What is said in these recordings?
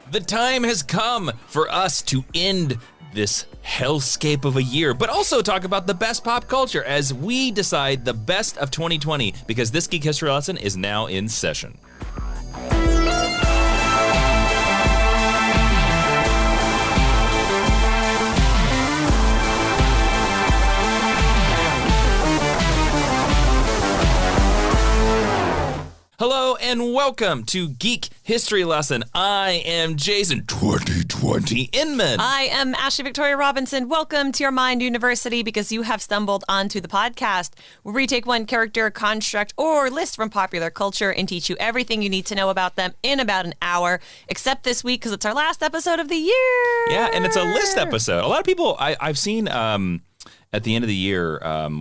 The time has come for us to end this hellscape of a year, but also talk about the best pop culture as we decide the best of 2020, because this Geek History Lesson is now in session. Hello and welcome to Geek History Lesson. I am Jason 2020 Inman. I am Ashley Victoria Robinson. Welcome to your Mind University, because you have stumbled onto the podcast where we take one character, construct, or list from popular culture and teach you everything you need to know about them in about an hour, except this week because it's our last episode of the year. Yeah, and it's a list episode. A lot of people, I've seen at the end of the year,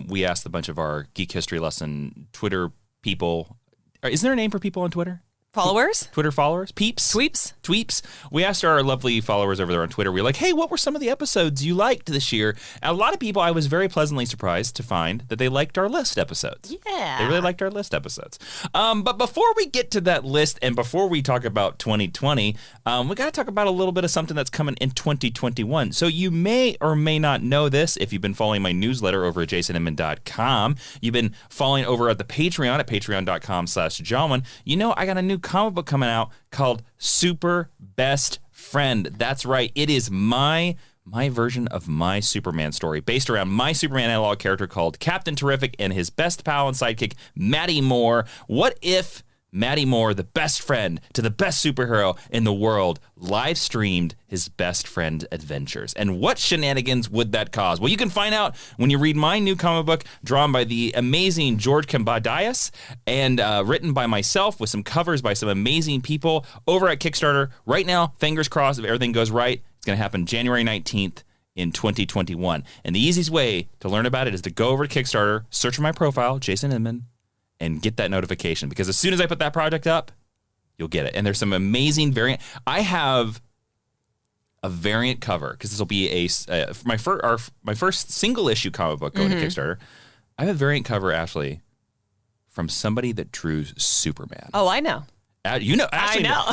we asked a bunch of our Geek History Lesson Twitter people. Is there a name for people on Twitter? Followers? Twitter followers? Peeps? Tweeps. We asked our lovely followers over there on Twitter, we were like, hey, what were some of the episodes you liked this year? And a lot of people, I was very pleasantly surprised to find that they liked our list episodes. Yeah. They really liked our list episodes. But before we get to that list and before we talk about 2020, we got to talk about a little bit of something that's coming in 2021. So you may or may not know this if you've been following my newsletter over at amzn.to. You've been following over at the Patreon at patreon.com/Jawiin. You know, I got a new comic book coming out called Super Best Friend. That's right. It is my version of my Superman story based around my Superman analog character called Captain Terrific and his best pal and sidekick, Matty Moore. What if Matty Moore, the best friend to the best superhero in the world, live streamed his best friend adventures? And what shenanigans would that cause? Well, you can find out when you read my new comic book drawn by the amazing George Kambadias and written by myself with some covers by some amazing people over at Kickstarter. Right now, fingers crossed, if everything goes right, it's going to happen January 19th in 2021. And the easiest way to learn about it is to go over to Kickstarter, search for my profile, Jason Inman, and get that notification, because as soon as I put that project up, you'll get it. And there's some amazing variant. I have a variant cover, because this will be my first single issue comic book going to Kickstarter. I have a variant cover, Ashley, from somebody that drew Superman. Oh, I know. You know, Ashley, I know.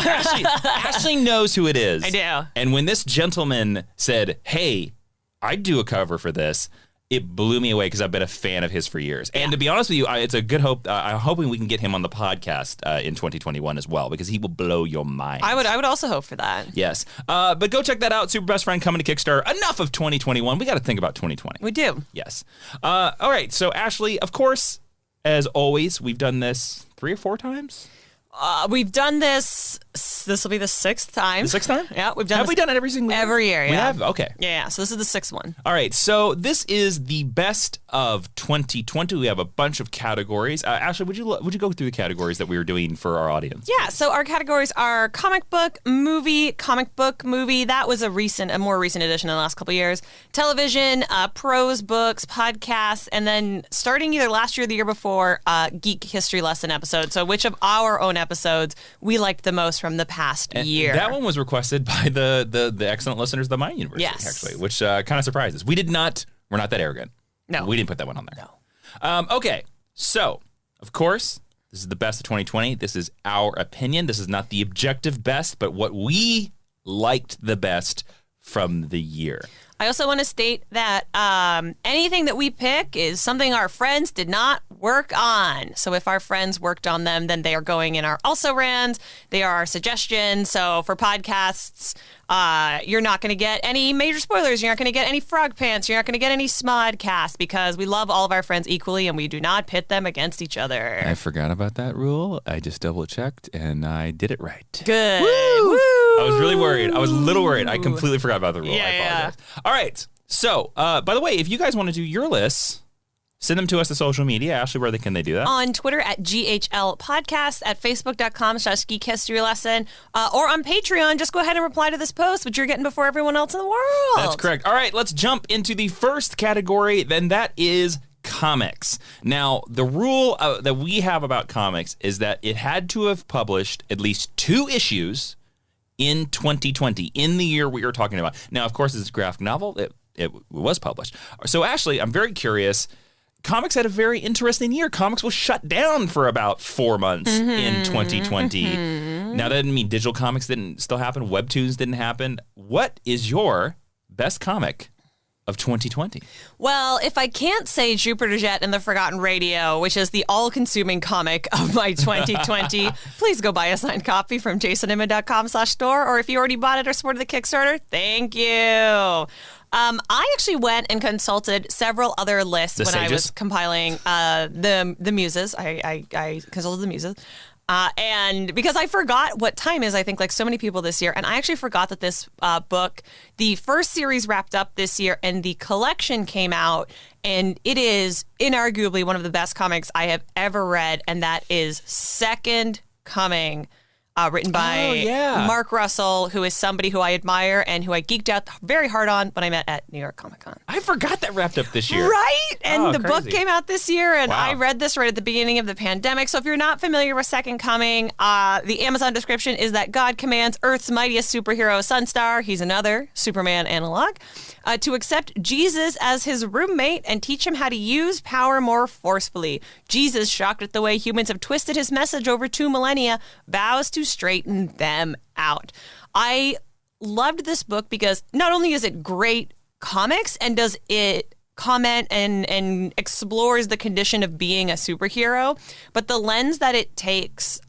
Ashley knows who it is. I do. And when this gentleman said, hey, I'd do a cover for this, it blew me away, because I've been a fan of his for years. And to be honest with you, it's a good hope. I'm hoping we can get him on the podcast in 2021 as well, because he will blow your mind. I would also hope for that. Yes. But go check that out. Super Best Friend coming to Kickstarter. Enough of 2021. We got to think about 2020. We do. Yes. All right. So, Ashley, of course, as always, we've done this 3 or 4 times. We've done this. This will be the 6th time. The 6th time? Yeah, we've done. Have we done it every single year? Every year? Yeah. We have. Okay. Yeah. So this is the 6th one. All right. So this is the best of 2020. We have a bunch of categories. Ashley, would you go through the categories that we were doing for our audience? Yeah. So our categories are comic book movie. That was a more recent addition in the last couple of years. Television, prose books, podcasts, and then starting either last year or the year before, Geek History Lesson episode. So which of our own episodes we liked the most from the past year. That one was requested by the excellent listeners of the Mind University, actually, which kind of surprises. We're not that arrogant. No. We didn't put that one on there. No. Okay, so, of course, this is the best of 2020. This is our opinion. This is not the objective best, but what we liked the best from the year. I also want to state that anything that we pick is something our friends did not work on. So if our friends worked on them, then they are going in our also-rans. They are our suggestions. So for podcasts, you're not going to get any major spoilers. You're not going to get any frog pants. You're not going to get any smodcast, because we love all of our friends equally and we do not pit them against each other. I forgot about that rule. I just double-checked and I did it right. Good. Woo! Woo! I was really worried. I was a little worried. I completely forgot about the rule. Yeah, I apologize. All right. So, by the way, if you guys want to do your lists, send them to us to social media. Ashley, where can they do that? On Twitter at GHL Podcast, at Facebook.com/Geek History Lesson, or on Patreon. Just go ahead and reply to this post, which you're getting before everyone else in the world. That's correct. All right, let's jump into the first category. Then that is comics. Now, the rule that we have about comics is that it had to have published at least 2 issues in 2020, in the year we are talking about. Now, of course, it's a graphic novel. It was published. So, Ashley, I'm very curious. comics had a very interesting year. Comics was shut down for about 4 months in 2020. Now, that didn't mean digital comics didn't still happen. Webtoons didn't happen. What is your best comic of 2020? Well, if I can't say Jupiter Jet and the Forgotten Radio, which is the all-consuming comic of my 2020, please go buy a signed copy from jasonimma.com/store, or if you already bought it or supported the Kickstarter, thank you. I actually went and consulted several other lists when I was compiling the muses. I consulted the muses. And because I forgot what time is, I think, like so many people this year, and I actually forgot that this book, the first series wrapped up this year, and the collection came out, and it is inarguably one of the best comics I have ever read, and that is Second Coming. Written by Mark Russell, who is somebody who I admire and who I geeked out very hard on when I met at New York Comic Con. I forgot that wrapped up this year. Right? And the crazy. book came out this year, and I read this right at the beginning of the pandemic. So if you're not familiar with Second Coming, the Amazon description is that God commands Earth's mightiest superhero, Sunstar, he's another Superman analog, to accept Jesus as his roommate and teach him how to use power more forcefully. Jesus, shocked at the way humans have twisted his message over 2 millennia, vows to straighten them out. I loved this book because not only is it great comics and does it comment and explores the condition of being a superhero, but the lens that it takes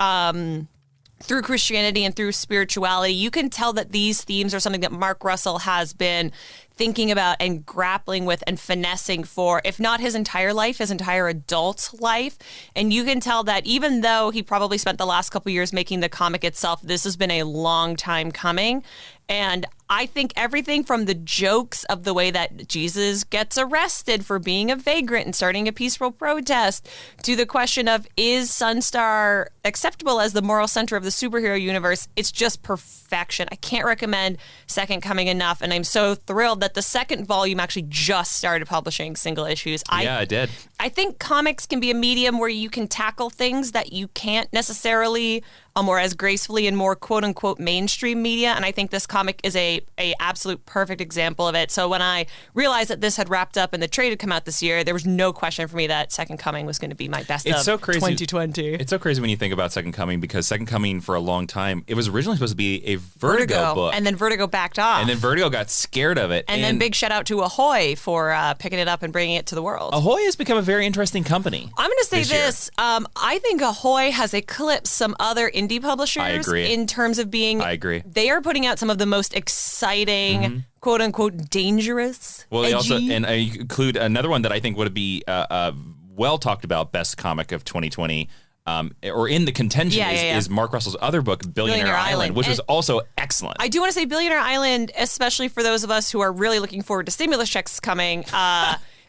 through Christianity and through spirituality, you can tell that these themes are something that Mark Russell has been thinking about and grappling with and finessing for, if not his entire life, his entire adult life. And you can tell that even though he probably spent the last couple years making the comic itself, this has been a long time coming. And I think everything from the jokes of the way that Jesus gets arrested for being a vagrant and starting a peaceful protest, to the question of, is Sunstar acceptable as the moral center of the superhero universe? It's just perfection. I can't recommend Second Coming enough, and I'm so thrilled that the second volume actually just started publishing single issues. I did. I think comics can be a medium where you can tackle things that you can't necessarily or as gracefully in more quote-unquote mainstream media, and I think this comic is a absolute perfect example of it. So when I realized that this had wrapped up and the trade had come out this year, there was no question for me that Second Coming was going to be my best of 2020. It's so crazy when you think about Second Coming, because Second Coming for a long time, it was originally supposed to be a Vertigo book. And then Vertigo backed off. And then Vertigo got scared of it. And then big shout out to Ahoy for picking it up and bringing it to the world. Ahoy has become a very interesting company. I'm going to say this. I think Ahoy has eclipsed some other indie publishers. I agree. In terms of being, I agree. They are putting out some of the most exciting, quote unquote, dangerous. Well, they edgy. also, and I include another one that I think would be well talked about best comic of 2020, or in the contention is Mark Russell's other book, Billionaire Island, which was also excellent. I do want to say Billionaire Island, especially for those of us who are really looking forward to stimulus checks coming.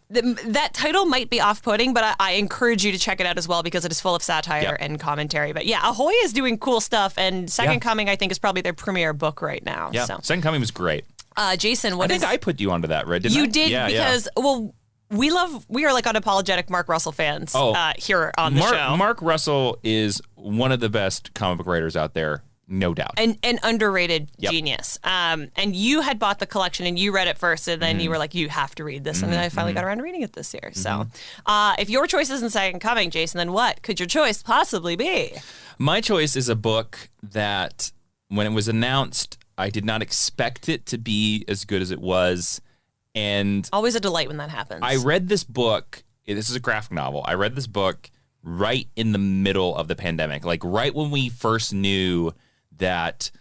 That title might be off-putting, but I encourage you to check it out as well because it is full of satire and commentary. But yeah, Ahoy is doing cool stuff, and Second Coming, I think, is probably their premier book right now. Yeah, so. Second Coming was great. Jason, I think I put you onto that, right? You did, because, well, we are like unapologetic Mark Russell fans here on the show. Mark Russell is one of the best comic book writers out there. No doubt. An underrated genius. And you had bought the collection and you read it first, and then you were like, you have to read this. And then I finally got around to reading it this year. So if your choice isn't Second Coming, Jason, then what could your choice possibly be? My choice is a book that, when it was announced, I did not expect it to be as good as it was. And always a delight when that happens. I read this book. This is a graphic novel. I read this book right in the middle of the pandemic, like right when we first knew that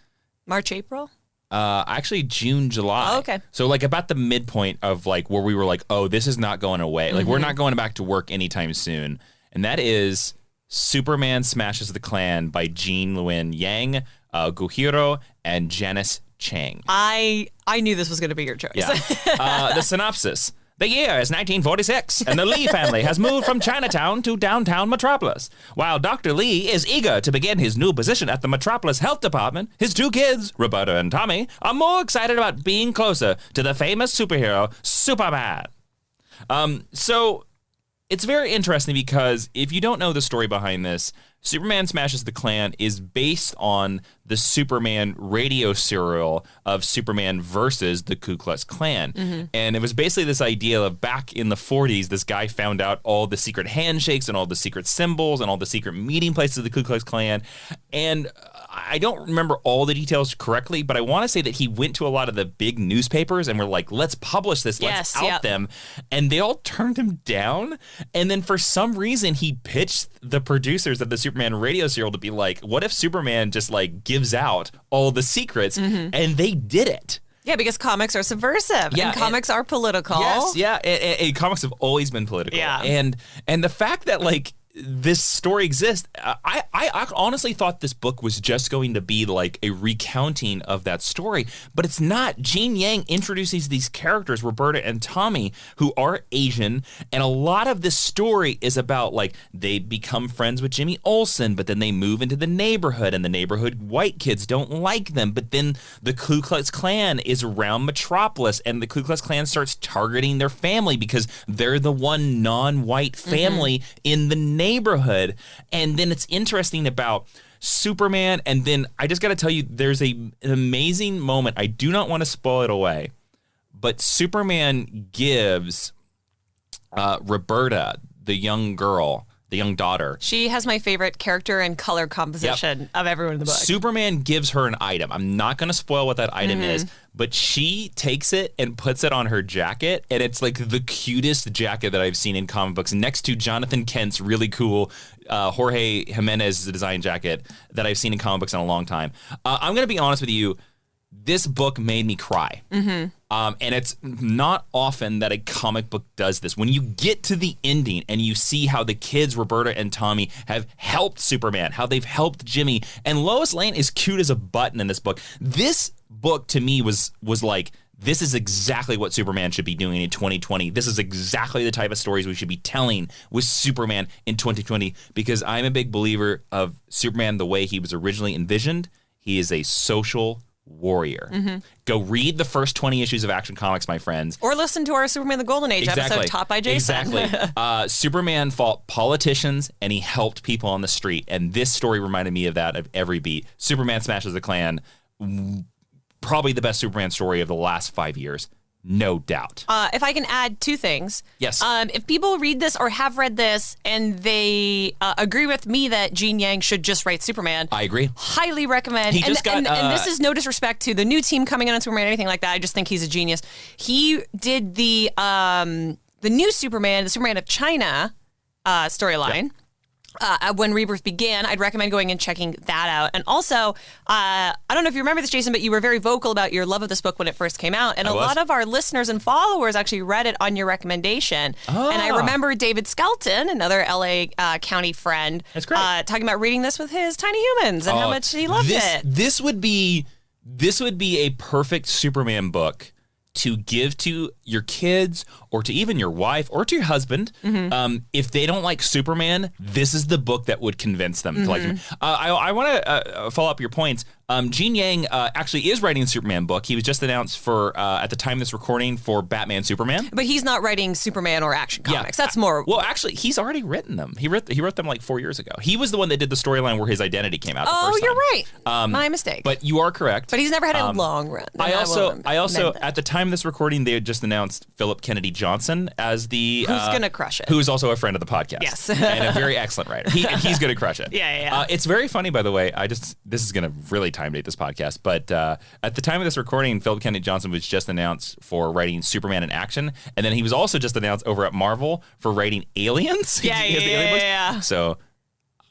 March, April? Actually June, July. Oh, okay. So like about the midpoint of like where we were like, oh, this is not going away. Like we're not going back to work anytime soon. And that is Superman Smashes the Klan by Jean Lewin Yang, Guhiro, and Janice Chang. I knew this was going to be your choice. Yeah. The synopsis. The year is 1946, and the Lee family has moved from Chinatown to downtown Metropolis. While Dr. Lee is eager to begin his new position at the Metropolis Health Department, his two kids, Roberta and Tommy, are more excited about being closer to the famous superhero, Superman. So it's very interesting because if you don't know the story behind this, Superman Smashes the Klan is based on the Superman radio serial of Superman versus the Ku Klux Klan. And it was basically this idea of back in the 40s, this guy found out all the secret handshakes and all the secret symbols and all the secret meeting places of the Ku Klux Klan. And I don't remember all the details correctly, but I want to say that he went to a lot of the big newspapers and were like, let's publish this, let's out them. And they all turned him down. And then for some reason, he pitched the producers of the Superman radio serial to be like, what if Superman just like gives out all the secrets? And they did it. Yeah, because comics are subversive and comics are political. Yes, yeah. And comics have always been political. Yeah. And the fact that like this story exists, I honestly thought this book was just going to be like a recounting of that story, but it's not. Gene Yang introduces these characters, Roberta and Tommy, who are Asian, and a lot of this story is about like they become friends with Jimmy Olsen, but then they move into the neighborhood, and the neighborhood white kids don't like them, but then the Ku Klux Klan is around Metropolis, and the Ku Klux Klan starts targeting their family because they're the one non-white family in the neighborhood. And then it's interesting about Superman, and then I just got to tell you, there's an amazing moment. I do not want to spoil it away, but Superman gives Roberta, the young girl, the young daughter. She has my favorite character and color composition of everyone in the book. Superman gives her an item. I'm not going to spoil what that item is, but she takes it and puts it on her jacket, and it's like the cutest jacket that I've seen in comic books, next to Jonathan Kent's really cool Jorge Jimenez design jacket that I've seen in comic books in a long time. I'm going to be honest with you. This book made me cry. And it's not often that a comic book does this. When you get to the ending and you see how the kids, Roberta and Tommy, have helped Superman, how they've helped Jimmy, and Lois Lane is cute as a button in this book. This book to me was like, this is exactly what Superman should be doing in 2020. This is exactly the type of stories we should be telling with Superman in 2020, because I'm a big believer of Superman the way he was originally envisioned. He is a social warrior. Go read the first 20 issues of Action Comics, my friends. Or listen to our Superman the Golden Age episode taught by Jason. Exactly. Superman fought politicians and he helped people on the street. And this story reminded me of that, of every beat. Superman Smashes the Klan, probably the best Superman story of the last 5 years. No doubt. If I can add two things. Yes. If people read this or have read this and they agree with me that Gene Yang should just write Superman, I agree. Highly recommend. And this is no disrespect to the new team coming on Superman or anything like that. I just think he's a genius. He did the new Superman, the Superman of China storyline. When Rebirth began, I'd recommend going and checking that out. And also, I don't know if you remember this, Jason, but you were very vocal about your love of this book when it first came out. And a lot of our listeners and followers actually read it on your recommendation. And I remember David Skelton, another LA County friend, talking about reading this with his tiny humans and how much he loved it. This would be a perfect Superman book to give to your kids or to even your wife or to your husband. If they don't like Superman, this is the book that would convince them to like him. I want to follow up your points. Gene Yang actually is writing a Superman book. He was just announced for, at the time of this recording, for Batman Superman. But he's not writing Superman or Action Comics. That's more... Well, actually, he's already written them. He wrote them like 4 years ago. He was the one that did the storyline where his identity came out the first time. You're right. My mistake. But you are correct. But he's never had a long run. I also at the time of this recording, they had just announced Philip Kennedy Johnson as the... Who's going to crush it. Who is also a friend of the podcast. Yes. And a very excellent writer. He's going to crush it. Yeah. It's very funny, by the way. This is going to really time date this podcast. But at the time of this recording, Philip Kennedy Johnson was just announced for writing Superman in action. And then he was also just announced over at Marvel for writing Aliens. Yeah. So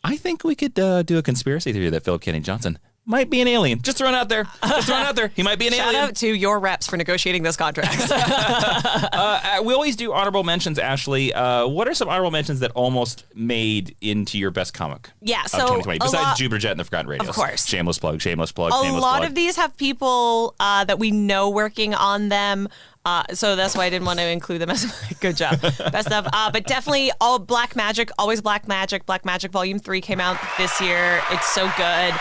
I think we could do a conspiracy theory that Philip Kennedy Johnson might be an alien. Just throwing it out there. He might be an alien. Shout out to your reps for negotiating this contract. We always do honorable mentions, Ashley. What are some honorable mentions that almost made into your best comic of 2020? Besides Jupiter Jet and the Forgotten Radios. Of course. Shameless plug. A lot of these have people that we know working on them. So that's why I didn't want to include them as good job. Best of. But definitely all Black Magic, always Black Magic. Black Magic Volume 3 came out this year. It's so good.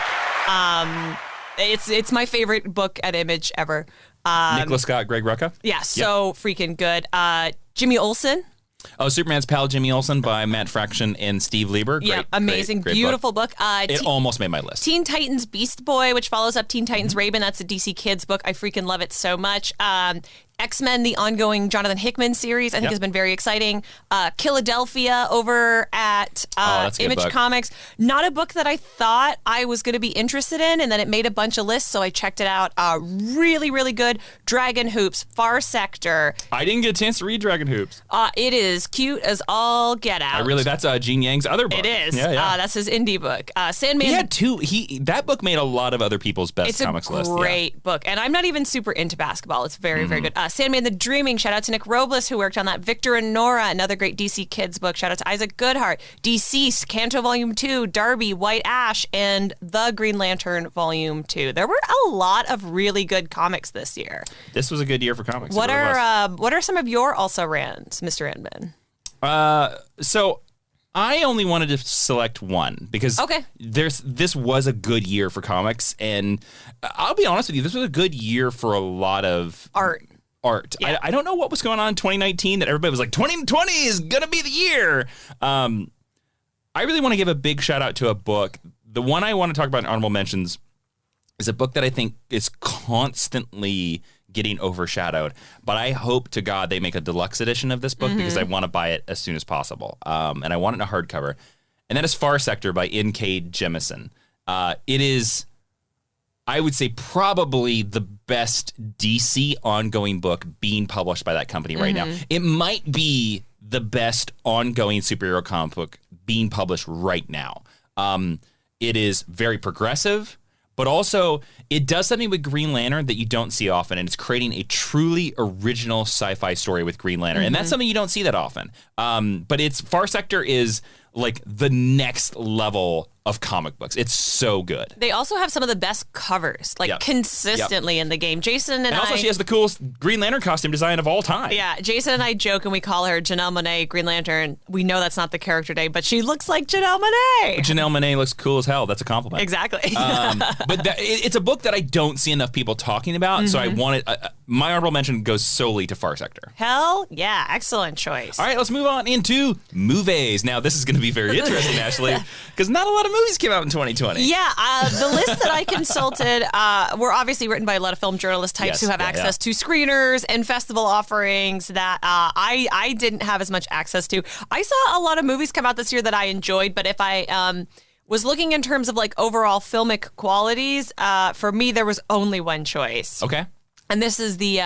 It's my favorite book at Image ever. Nicholas Scott, Greg Rucka. Yeah, so freaking good. Jimmy Olsen. Oh, Superman's Pal, Jimmy Olsen by Matt Fraction and Steve Lieber. Great, Yeah, amazing, great beautiful book. It almost made my list. Teen Titans Beast Boy, which follows up Teen Titans Raven. That's a DC Kids book. I freaking love it so much. X-Men, the ongoing Jonathan Hickman series, I think has been very exciting. Philadelphia over at Image Comics. Not a book that I thought I was going to be interested in, and then it made a bunch of lists, so I checked it out. Really, really good. Dragon Hoops, Far Sector. I didn't get a chance to read Dragon Hoops. It is cute as all get out. That's Gene Yang's other book. It is. Yeah. That's his indie book. Sandman. He had two. That book made a lot of other people's best comics list. It's a great book, and I'm not even super into basketball. It's very, very good. Sandman the Dreaming, shout out to Nick Robles, who worked on that. Victor and Nora, another great DC Kids book. Shout out to Isaac Goodhart. Deceased, Canto Volume 2, Darby, White Ash, and The Green Lantern Volume 2. There were a lot of really good comics this year. This was a good year for comics. What are some of your also-rans, Mr. Edmund? So I only wanted to select one because this was a good year for comics, and I'll be honest with you, this was a good year for a lot of art. Yeah. I don't know what was going on in 2019 that everybody was like, 2020 is going to be the year. I really want to give a big shout out to a book. The one I want to talk about in honorable mentions is a book that I think is constantly getting overshadowed, but I hope to God they make a deluxe edition of this book because I want to buy it as soon as possible. And I want it in a hardcover. And that is Far Sector by N.K. Jemisin. It is, I would say, probably the best DC ongoing book being published by that company right now. It might be the best ongoing superhero comic book being published right now. It is very progressive, but also it does something with Green Lantern that you don't see often, and it's creating a truly original sci-fi story with Green Lantern, and that's something you don't see that often. But Far Sector is like the next level of comic books. It's so good. They also have some of the best covers, consistently in the game. Jason and also she has the coolest Green Lantern costume design of all time. Yeah, Jason and I joke and we call her Janelle Monae Green Lantern. We know that's not the character name, but she looks like Janelle Monae. Janelle Monae looks cool as hell. That's a compliment. Exactly. But it's a book that I don't see enough people talking about, so I wanted my honorable mention goes solely to Far Sector. Hell yeah, excellent choice. All right, let's move on into movies. Now, this is going to be very interesting, Ashley, because not a lot of movies came out in 2020. Yeah, the list that I consulted were obviously written by a lot of film journalist types who have access to screeners and festival offerings that I didn't have as much access to. I saw a lot of movies come out this year that I enjoyed, but if I was looking in terms of like overall filmic qualities, for me, there was only one choice. Okay. And this is the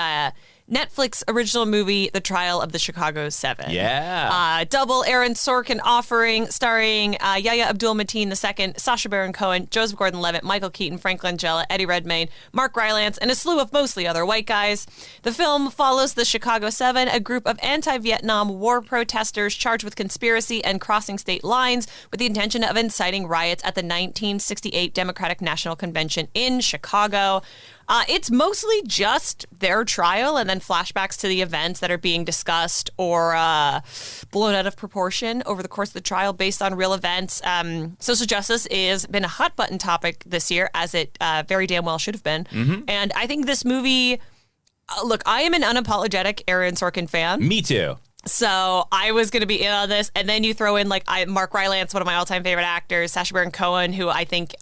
Netflix original movie, The Trial of the Chicago 7. Yeah. Double Aaron Sorkin offering, starring Yahya Abdul-Mateen II, Sacha Baron Cohen, Joseph Gordon-Levitt, Michael Keaton, Frank Langella, Eddie Redmayne, Mark Rylance, and a slew of mostly other white guys. The film follows the Chicago 7, a group of anti-Vietnam War protesters charged with conspiracy and crossing state lines with the intention of inciting riots at the 1968 Democratic National Convention in Chicago. It's mostly just their trial and then flashbacks to the events that are being discussed or blown out of proportion over the course of the trial based on real events. Social justice has been a hot button topic this year, as it very damn well should have been. And I think this movie, look, I am an unapologetic Aaron Sorkin fan. Me too. So I was going to be in on this, and then you throw in Mark Rylance, one of my all-time favorite actors, Sacha Baron Cohen, who I think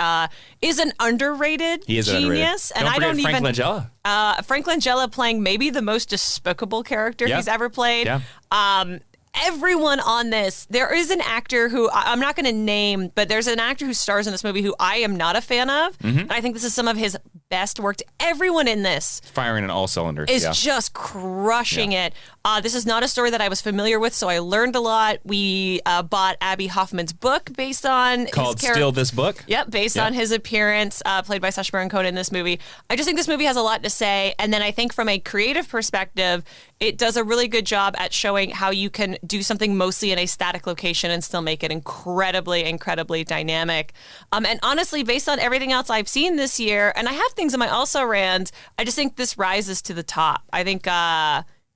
is an underrated genius. Underrated. And I don't Frank even Langella. Frank Langella playing maybe the most despicable character he's ever played. Yeah. Everyone on this, there is an actor who I'm not going to name, but there's an actor who stars in this movie who I am not a fan of. And I think this is some of his best work. Everyone in this firing on all cylinders is just crushing it. This is not a story that I was familiar with, so I learned a lot. We bought Abby Hoffman's book based on called his Still This Book. Yep, based on his appearance, played by Sacha Baron Cohen in this movie. I just think this movie has a lot to say, and then I think from a creative perspective, it does a really good job at showing how you can do something mostly in a static location and still make it incredibly, incredibly dynamic. And honestly, based on everything else I've seen this year, and I have things in my also-rans, I just think this rises to the top. I think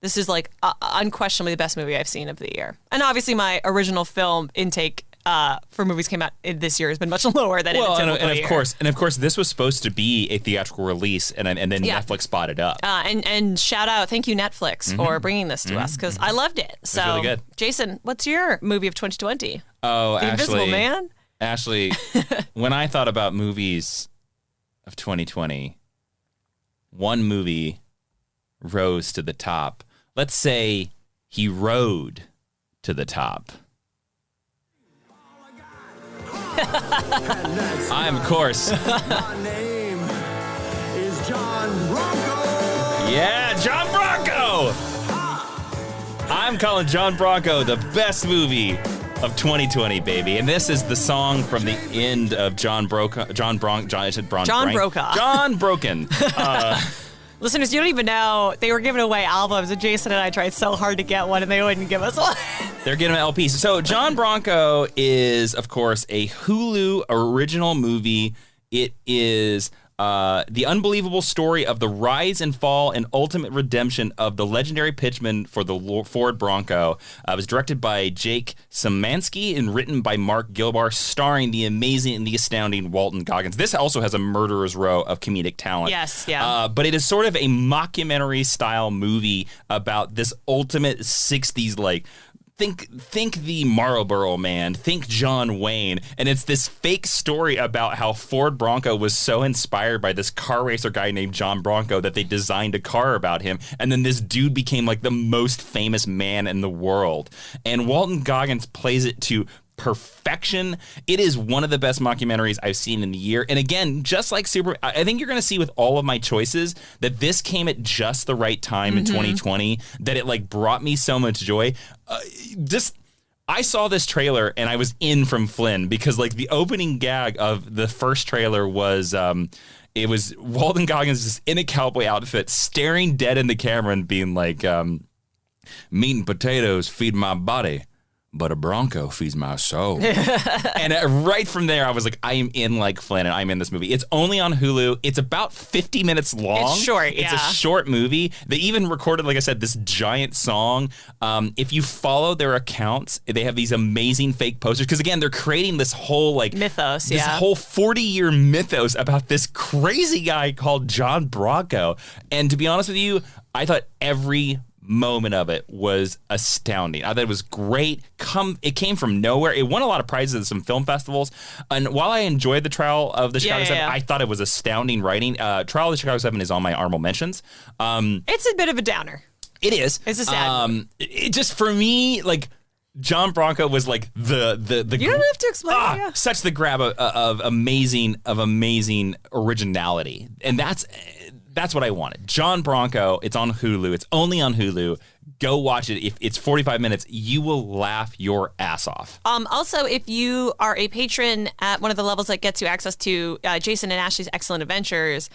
this is unquestionably the best movie I've seen of the year. And obviously my original film intake for movies came out this year has been much lower than well, in a and of year. course, this was supposed to be a theatrical release, and then Netflix bought it up. And shout out, thank you Netflix for bringing this to us because I loved it. So, really good. Jason, what's your movie of 2020? Oh, The Invisible Man. Ashley, when I thought about movies of 2020, one movie rose to the top. Let's say he rode to the top. I'm, of course. My name is John Bronco. Yeah, John Bronco. I'm calling John Bronco the best movie of 2020, baby. And this is the song from the end of John Broken. Listeners, you don't even know they were giving away albums, and Jason and I tried so hard to get one, and they wouldn't give us one. They're giving LPs. So John Bronco is, of course, a Hulu original movie. It is the unbelievable story of the rise and fall and ultimate redemption of the legendary pitchman for the Ford Bronco. It was directed by Jake Szymanski and written by Mark Gilbar, starring the amazing and the astounding Walton Goggins. This also has a murderer's row of comedic talent. Yes, yeah. But it is sort of a mockumentary-style movie about this ultimate 60s, like, Think the Marlboro Man, think John Wayne, and it's this fake story about how Ford Bronco was so inspired by this car racer guy named John Bronco that they designed a car about him, and then this dude became like the most famous man in the world. And Walton Goggins plays it to perfection. It is one of the best mockumentaries I've seen in the year. And again, just like I think you're going to see with all of my choices that this came at just the right time in 2020, that it like brought me so much joy. I saw this trailer and I was in from Flynn because like the opening gag of the first trailer was it was Walton Goggins just in a cowboy outfit staring dead in the camera and being like, meat and potatoes feed my body, but a Bronco feeds my soul. And right from there, I was like, I am in like Flynn, and I'm in this movie. It's only on Hulu. It's about 50 minutes long. It's short, It's a short movie. They even recorded, like I said, this giant song. If you follow their accounts, they have these amazing fake posters. Because again, they're creating this whole like mythos, this whole 40-year mythos about this crazy guy called John Bronco. And to be honest with you, I thought every moment of it was astounding. I thought it was great. It came from nowhere. It won a lot of prizes at some film festivals. And while I enjoyed the Trial of the Chicago 7, I thought it was astounding writing. Trial of the Chicago 7 is on my honorable mentions. It's a bit of a downer. It is. It's a sad. It just, for me, like, John Bronco was like the you don't have to explain. Such the grab of amazing originality, and that's what I wanted. John Bronco. It's on Hulu. It's only on Hulu. Go watch it. If it's 45 minutes, you will laugh your ass off. Also, if you are a patron at one of the levels that gets you access to Jason and Ashley's Excellent Adventures,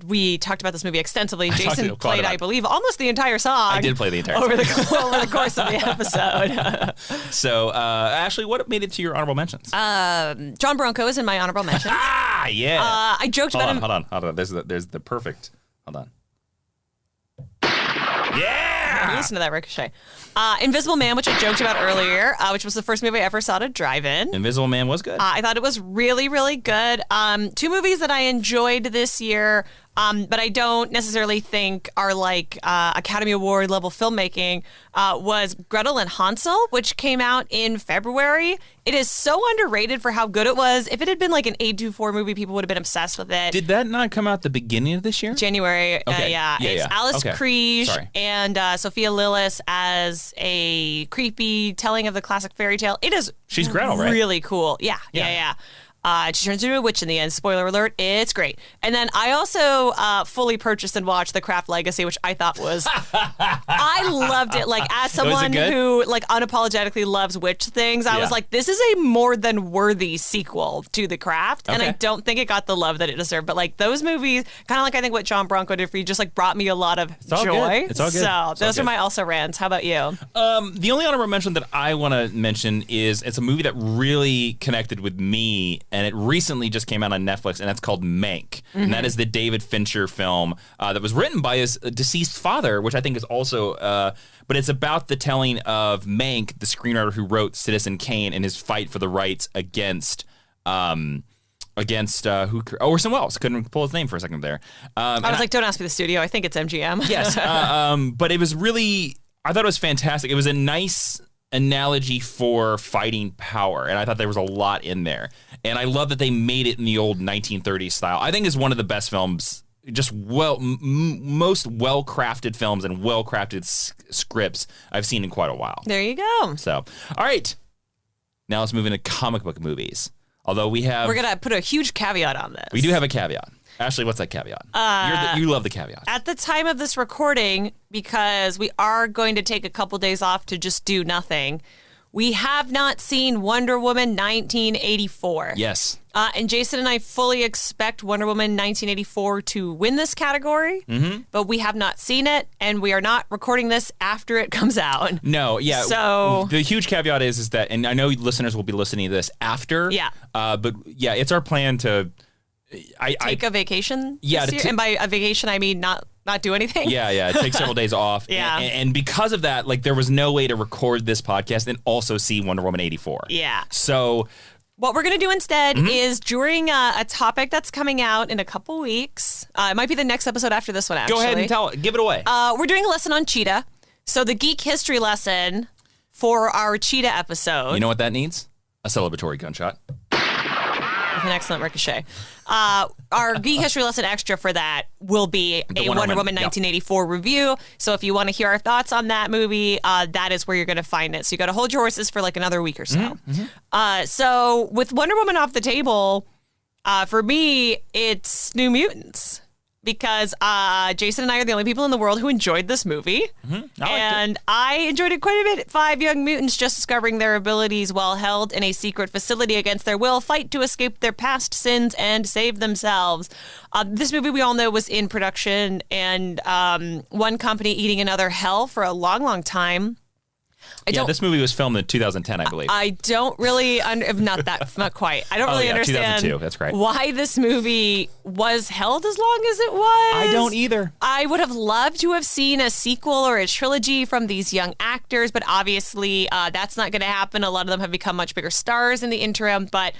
we talked about this movie extensively. Jason played, I believe, almost the entire song. I did play the entire song. Over the course of the episode. So, Ashley, what made it to your honorable mentions? John Bronco is in my honorable mentions. Yeah. I joked about him. Hold on. There's the perfect. Hold on. Yeah! Listen to that ricochet. Invisible Man, which I joked about earlier, which was the first movie I ever saw to drive-in. Invisible Man was good. I thought it was really, really good. Two movies that I enjoyed this year, but I don't necessarily think are like Academy Award level filmmaking, was Gretel and Hansel, which came out in February. It is so underrated for how good it was. If it had been like an A24 movie, people would have been obsessed with it. Did that not come out the beginning of this year? January. Okay. It's Alice Kriege and Sophia Lillis as a creepy telling of the classic fairy tale. It is She's Gretel, right? Really cool. Yeah. She turns into a witch in the end. Spoiler alert, it's great. And then I also fully purchased and watched The Craft Legacy, which I thought was... I loved it. Like, as someone who, like, unapologetically loves witch things, I was like, this is a more than worthy sequel to The Craft. And I don't think it got the love that it deserved. But, like, those movies, kind of like I think what John Bronco did for you, just, like, brought me a lot of joy. It's all good. So those are my also rants. How about you? The only honorable mention that I want to mention is it's a movie that really connected with me and it recently just came out on Netflix, and that's called Mank. And that is the David Fincher film that was written by his deceased father, which I think is also, but it's about the telling of Mank, the screenwriter who wrote Citizen Kane, and his fight for the rights against Orson Welles. Couldn't pull his name for a second there. I was like, don't ask me the studio. I think it's MGM. Yes, but it was really, I thought it was fantastic. It was a nice analogy for fighting power, and I thought there was a lot in there. And I love that they made it in the old 1930s style. I think it's one of the best films, just most well-crafted films and well-crafted scripts I've seen in quite a while. There you go. So, all right. Now let's move into comic book movies. Although we're going to put a huge caveat on this. We do have a caveat. Ashley, what's that caveat? You love the caveat. At the time of this recording, because we are going to take a couple days off to just do nothing, we have not seen Wonder Woman 1984. Yes. And Jason and I fully expect Wonder Woman 1984 to win this category, but we have not seen it, and we are not recording this after it comes out. No, yeah. So the huge caveat is that, and I know listeners will be listening to this after. Yeah. But yeah, it's our plan to take a vacation. Yeah, this year? And by a vacation, I mean not do anything. Yeah. Take several days off. Yeah. And because of that, like, there was no way to record this podcast and also see Wonder Woman 84. Yeah. So what we're going to do instead is during a topic that's coming out in a couple weeks, it might be the next episode after this one, actually. Go ahead and give it away. We're doing a lesson on Cheetah. So the geek history lesson for our Cheetah episode. You know what that needs? A celebratory gunshot. With an excellent ricochet. Our geek history lesson extra for that will be a Wonder Woman 1984 review. So if you want to hear our thoughts on that movie, that is where you're going to find it. So you got to hold your horses for like another week or so. So with Wonder Woman off the table, for me, it's New Mutants. Because Jason and I are the only people in the world who enjoyed this movie. I enjoyed it quite a bit. 5 young mutants just discovering their abilities while held in a secret facility against their will, fight to escape their past sins and save themselves. This movie, we all know, was in production and one company eating another hell for a long, long time. This movie was filmed in 2010, I believe. I don't really, not quite. I don't really understand 2002. That's right. Why this movie was held as long as it was. I don't either. I would have loved to have seen a sequel or a trilogy from these young actors, but obviously that's not going to happen. A lot of them have become much bigger stars in the interim, but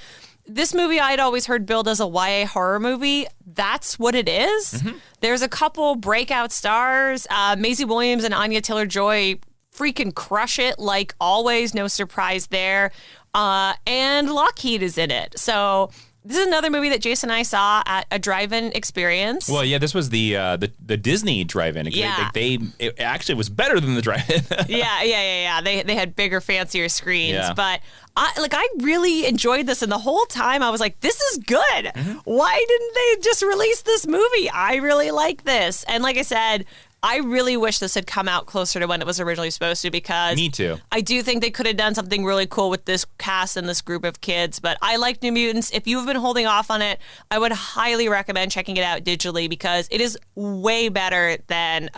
this movie I'd always heard billed as a YA horror movie. That's what it is. There's a couple breakout stars. Maisie Williams and Anya Taylor-Joy freaking crush it like always. No surprise there. And Lockheed is in it. So this is another movie that Jason and I saw at a drive-in experience. Well, yeah, this was the Disney drive-in. Yeah. It actually was better than the drive-in. Yeah. They had bigger, fancier screens. Yeah. But I really enjoyed this, and the whole time I was like, this is good. Why didn't they just release this movie? I really like this. And like I said, I really wish this had come out closer to when it was originally supposed to, because Me too. I do think they could have done something really cool with this cast and this group of kids. But I like New Mutants. If you've been holding off on it, I would highly recommend checking it out digitally, because it is way better than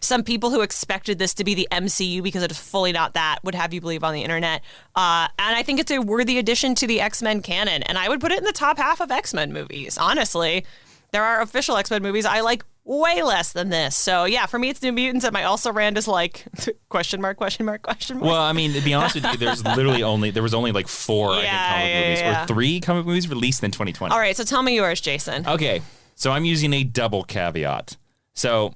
some people who expected this to be the MCU, because it is fully not that, would have you believe on the internet. And I think it's a worthy addition to the X-Men canon. And I would put it in the top half of X-Men movies, honestly. There are official X-Men movies I like way less than this. So yeah, for me it's New Mutants, and my also ran is like question mark. Well, I mean, to be honest with you, there was only like 4 I think comic movies or 3 comic movies released in 2020. All right, so tell me yours, Jason. Okay, so I'm using a double caveat. So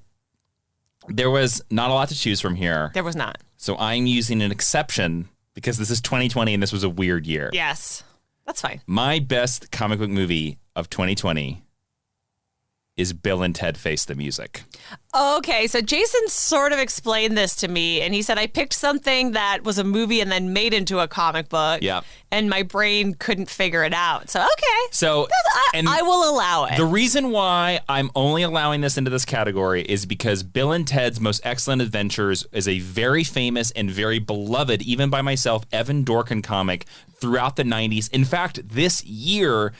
there was not a lot to choose from here. There was not. So I'm using an exception because this is 2020 and this was a weird year. Yes, that's fine. My best comic book movie of 2020 is Bill and Ted Face the Music. Okay, so Jason sort of explained this to me, and he said I picked something that was a movie and then made into a comic book. Yeah. And my brain couldn't figure it out. So, okay. So I will allow it. The reason why I'm only allowing this into this category is because Bill and Ted's Most Excellent Adventures is a very famous and very beloved, even by myself, Evan Dorkin comic throughout the 90s. In fact, this year,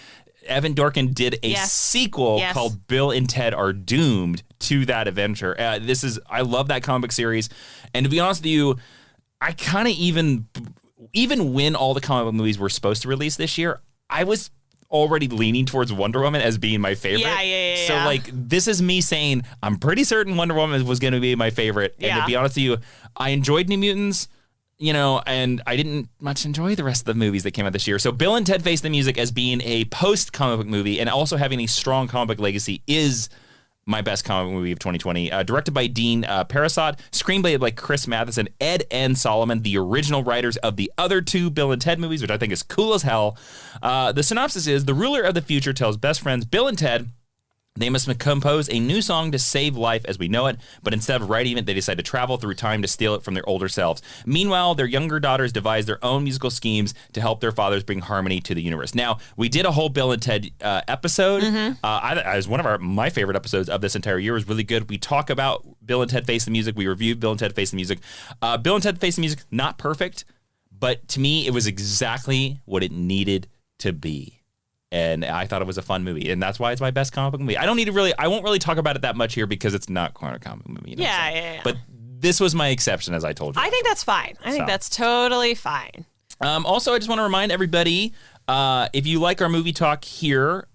Evan Dorkin did a sequel called Bill and Ted Are Doomed to that adventure. I love that comic series. And to be honest with you, I kind of even when all the comic book movies were supposed to release this year, I was already leaning towards Wonder Woman as being my favorite. Yeah. So, like, this is me saying I'm pretty certain Wonder Woman was going to be my favorite. And to be honest with you, I enjoyed New Mutants, you know, and I didn't much enjoy the rest of the movies that came out this year. So Bill and Ted Face the Music as being a post-comic book movie and also having a strong comic book legacy is my best comic book movie of 2020. Directed by Dean Parasot, screenplay by Chris Matheson, Ed and Solomon, the original writers of the other two Bill and Ted movies, which I think is cool as hell. The synopsis is, the ruler of the future tells best friends Bill and Ted they must compose a new song to save life as we know it, but instead of writing it, they decide to travel through time to steal it from their older selves. Meanwhile, their younger daughters devise their own musical schemes to help their fathers bring harmony to the universe. Now, we did a whole Bill and Ted episode. It was one of my favorite episodes of this entire year. It was really good. We talk about Bill and Ted Face the Music. We reviewed Bill and Ted Face the Music. Bill and Ted Face the Music, not perfect, but to me, it was exactly what it needed to be. And I thought it was a fun movie, and that's why it's my best comic book movie. I won't really talk about it that much here because it's not quite a comic book movie. You know Yeah. But this was my exception, as I told you. I think that's fine. I think that's totally fine. Also, I just want to remind everybody, if you like our movie talk here,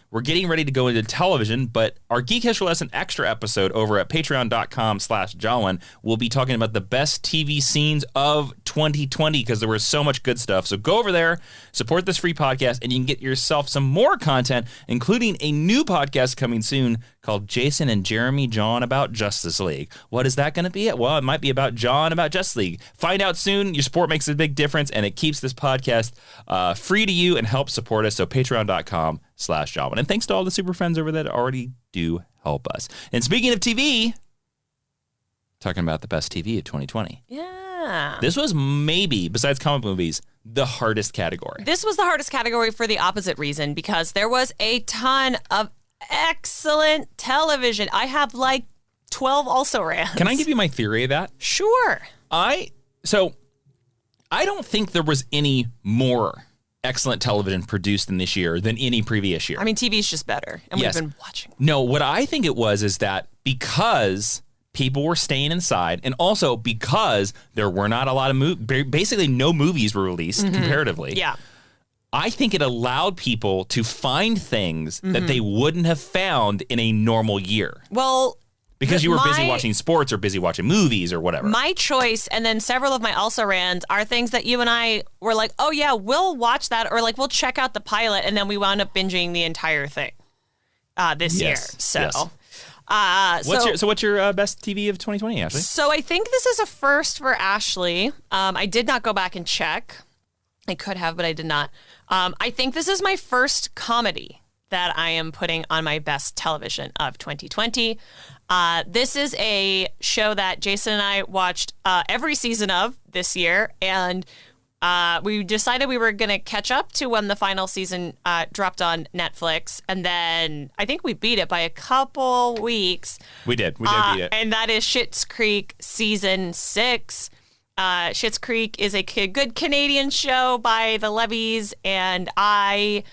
we're getting ready to go into television, but our Geek History Lesson Extra episode over at patreon.com/Jawiin will be talking about the best TV scenes of 2020 because there was so much good stuff. So go over there, support this free podcast, and you can get yourself some more content, including a new podcast coming soon called Jason and Jeremy John About Justice League. What is that going to be? Well, it might be about John about Justice League. Find out soon. Your support makes a big difference, and it keeps this podcast free to you and helps support us. So patreon.com/Jawiin. And thanks to all the super friends over there that already do help us. And speaking of TV, talking about the best TV of 2020. Yeah. This was maybe, besides comic movies, the hardest category. This was the hardest category for the opposite reason, because there was a ton of excellent television. I have like 12 also rans. Can I give you my theory of that? Sure. I don't think there was any more excellent television produced in this year than any previous year. I mean, TV's just better, and Yes. we've been watching. No, what I think it was is that because people were staying inside, and also because there were not a lot of basically no movies were released comparatively. Yeah. I think it allowed people to find things that they wouldn't have found in a normal year. Well, Because you were busy watching sports or busy watching movies or whatever. my choice, and then several of my also rans, are things that you and I were like, oh yeah, we'll watch that, or like we'll check out the pilot, and then we wound up binging the entire thing this year. So, yes. What's your best TV of 2020, Ashley? So I think this is a first for Ashley. I did not go back and check. I could have, but I did not. I think this is my first comedy that I am putting on my best television of 2020. This is a show that Jason and I watched every season of this year, and we decided we were going to catch up to when the final season dropped on Netflix, and then I think we beat it by a couple weeks. We did beat it. And that is Schitt's Creek Season 6. Schitt's Creek is a good Canadian show by the Levies, and I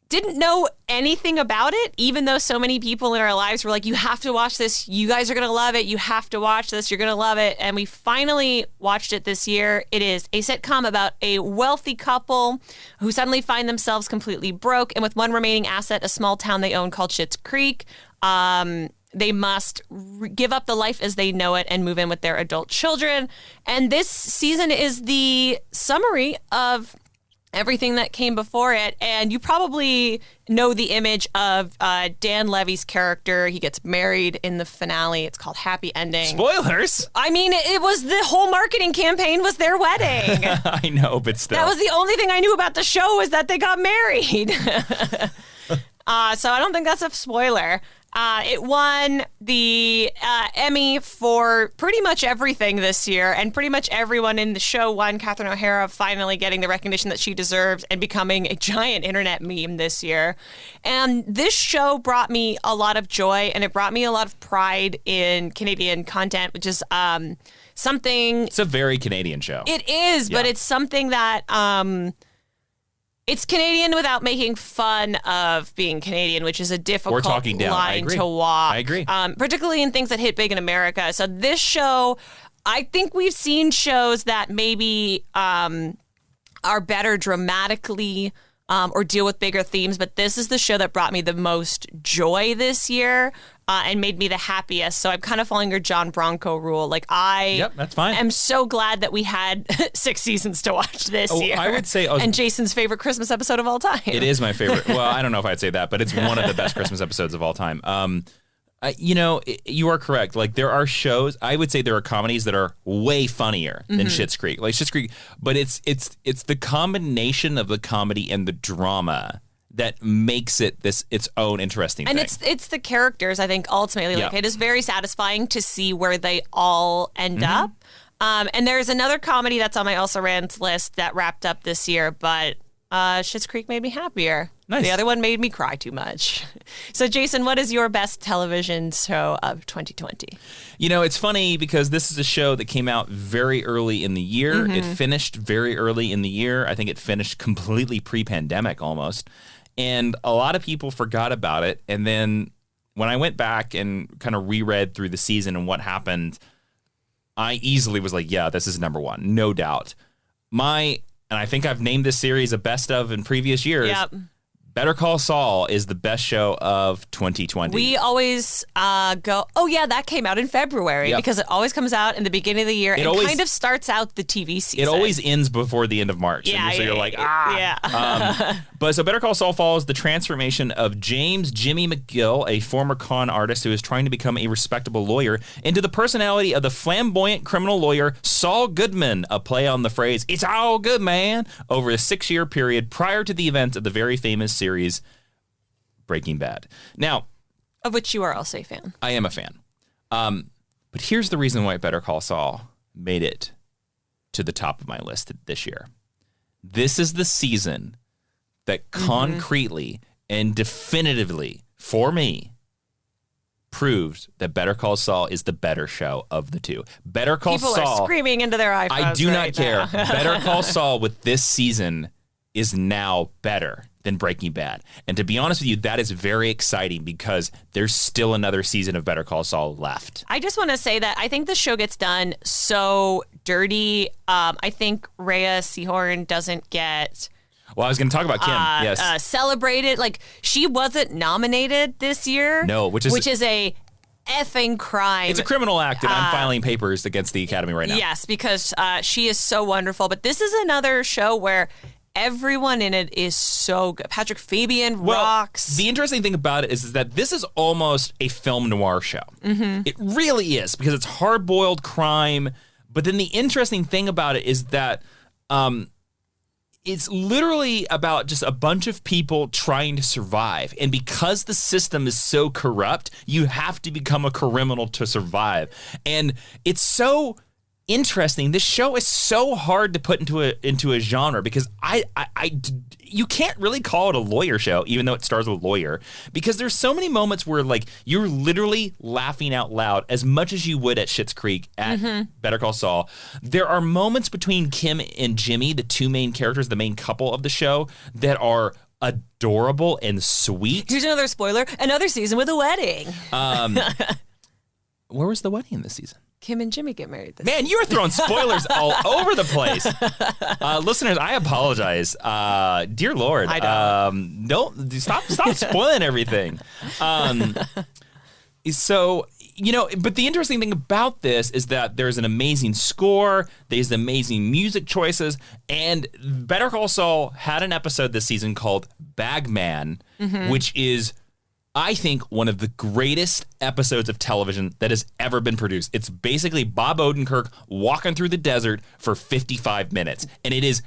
didn't know anything about it, even though so many people in our lives were like, you have to watch this. You guys are going to love it. You have to watch this. You're going to love it. And we finally watched it this year. It is a sitcom about a wealthy couple who suddenly find themselves completely broke, and with one remaining asset, a small town they own called Schitt's Creek. They must give up the life as they know it and move in with their adult children. And this season is the summary of everything that came before it. And you probably know the image of Dan Levy's character. He gets married in the finale. It's called Happy Ending. Spoilers! I mean, it was the whole marketing campaign was their wedding. I know, but still. That was the only thing I knew about the show, was that they got married. So I don't think that's a spoiler. It won the Emmy for pretty much everything this year, and pretty much everyone in the show won. Catherine O'Hara finally getting the recognition that she deserves and becoming a giant internet meme this year. And this show brought me a lot of joy, and it brought me a lot of pride in Canadian content, which is something... It's a very Canadian show. It is, but it's something that... It's Canadian without making fun of being Canadian, which is a difficult line to walk. I agree. Particularly in things that hit big in America. So this show, I think we've seen shows that maybe are better dramatically or deal with bigger themes, but this is the show that brought me the most joy this year and made me the happiest. So I'm kind of following your John Bronco rule. Like Yep, that's fine. am so glad that we had 6 seasons to watch this year. I would say, and Jason's favorite Christmas episode of all time. It is my favorite. Well, I don't know if I'd say that, but it's one of the best Christmas episodes of all time. You are correct. Like, there are shows, I would say there are comedies that are way funnier than Schitt's Creek. Like Schitt's Creek, but it's the combination of the comedy and the drama that makes it its own interesting thing. And it's the characters, I think, ultimately. Like, it is very satisfying to see where they all end up. And there's another comedy that's on my Also Rans list that wrapped up this year, but Schitt's Creek made me happier. Nice. The other one made me cry too much. So, Jason, what is your best television show of 2020? It's funny because this is a show that came out very early in the year. It finished very early in the year. I think it finished completely pre-pandemic almost. And a lot of people forgot about it. And then when I went back and kind of reread through the season and what happened, I easily was like, yeah, this is number one, no doubt. And I think I've named this series a best of in previous years. Yep. Better Call Saul is the best show of 2020. We always go, oh, yeah, that came out in February because it always comes out in the beginning of the year and kind of starts out the TV season. It always ends before the end of March. Yeah, so you're like, Yeah. But so Better Call Saul follows the transformation of James Jimmy McGill, a former con artist who is trying to become a respectable lawyer, into the personality of the flamboyant criminal lawyer Saul Goodman, a play on the phrase, "It's all good, man," over a 6-year period prior to the events of the very famous series Breaking Bad. Now, of which you are also a fan. I am a fan. But here's the reason why Better Call Saul made it to the top of my list this year. This is the season that concretely and definitively, for me, proved that Better Call Saul is the better show of the two. Better Call People Saul. Are screaming into their iPhones. I do not care. Now. Better Call Saul with this season is now better than Breaking Bad. And to be honest with you, that is very exciting because there's still another season of Better Call Saul left. I just want to say that I think the show gets done so dirty. I think Rhea Seehorn doesn't get... Well, I was going to talk about Kim, yes. Celebrated. Like, she wasn't nominated this year. No, which is a effing crime. It's a criminal act, and I'm filing papers against the Academy right now. Yes, because she is so wonderful. But this is another show where everyone in it is so good. Patrick Fabian rocks. The interesting thing about it is that this is almost a film noir show. It really is, because it's hard-boiled crime. But then the interesting thing about it is that it's literally about just a bunch of people trying to survive. And because the system is so corrupt, you have to become a criminal to survive. And it's so interesting. This show is so hard to put into a genre because you can't really call it a lawyer show, even though it stars a lawyer, because there's so many moments where like you're literally laughing out loud as much as you would at Schitt's Creek at Better Call Saul. There are moments between Kim and Jimmy, the two main characters, the main couple of the show, that are adorable and sweet. Here's another spoiler: another season with a wedding. Where was the wedding this season? Kim and Jimmy get married this Man, you're throwing spoilers all over the place. Listeners, I apologize. Dear Lord. Don't stop spoiling everything. So, but the interesting thing about this is that there's an amazing score, there's amazing music choices, and Better Call Saul had an episode this season called Bagman, which is, I think, one of the greatest episodes of television that has ever been produced. It's basically Bob Odenkirk walking through the desert for 55 minutes, and it is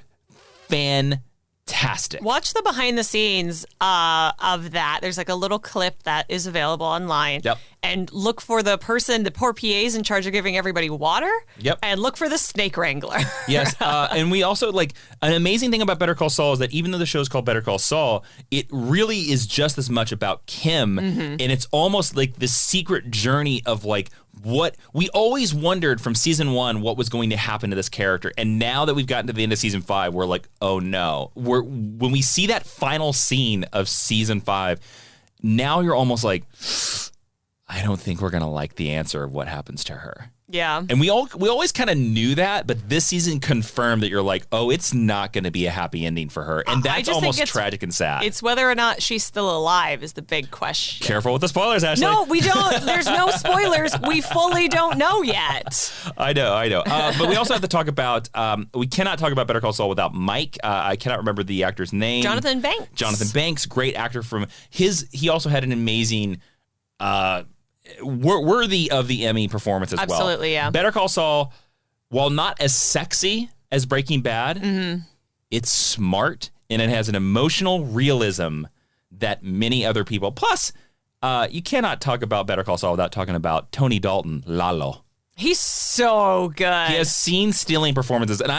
fantastic. Watch the behind the scenes of that. There's like a little clip that is available online. Yep. And look for the poor PA's in charge of giving everybody water. Yep. And look for the snake wrangler. Yes. And we also, like, an amazing thing about Better Call Saul is that even though the show is called Better Call Saul, it really is just as much about Kim. And it's almost like this secret journey of, like, what we always wondered from season 1 what was going to happen to this character. And now that we've gotten to the end of season 5, we're like, oh no. When we see that final scene of season 5, now you're almost like, I don't think we're going to like the answer of what happens to her. Yeah. And we always kind of knew that, but this season confirmed that you're like, oh, it's not going to be a happy ending for her. And that's almost tragic and sad. It's whether or not she's still alive is the big question. Careful with the spoilers, Ashley. No, we don't. There's no spoilers. We fully don't know yet. I know. But we also have to talk about, we cannot talk about Better Call Saul without Mike. I cannot remember the actor's name. Jonathan Banks, great actor from he also had an amazing, worthy of the Emmy performance as well. Absolutely, yeah. Better Call Saul, while not as sexy as Breaking Bad, it's smart and it has an emotional realism that many other people. Plus, you cannot talk about Better Call Saul without talking about Tony Dalton, Lalo. He's so good. He has scene-stealing performances, and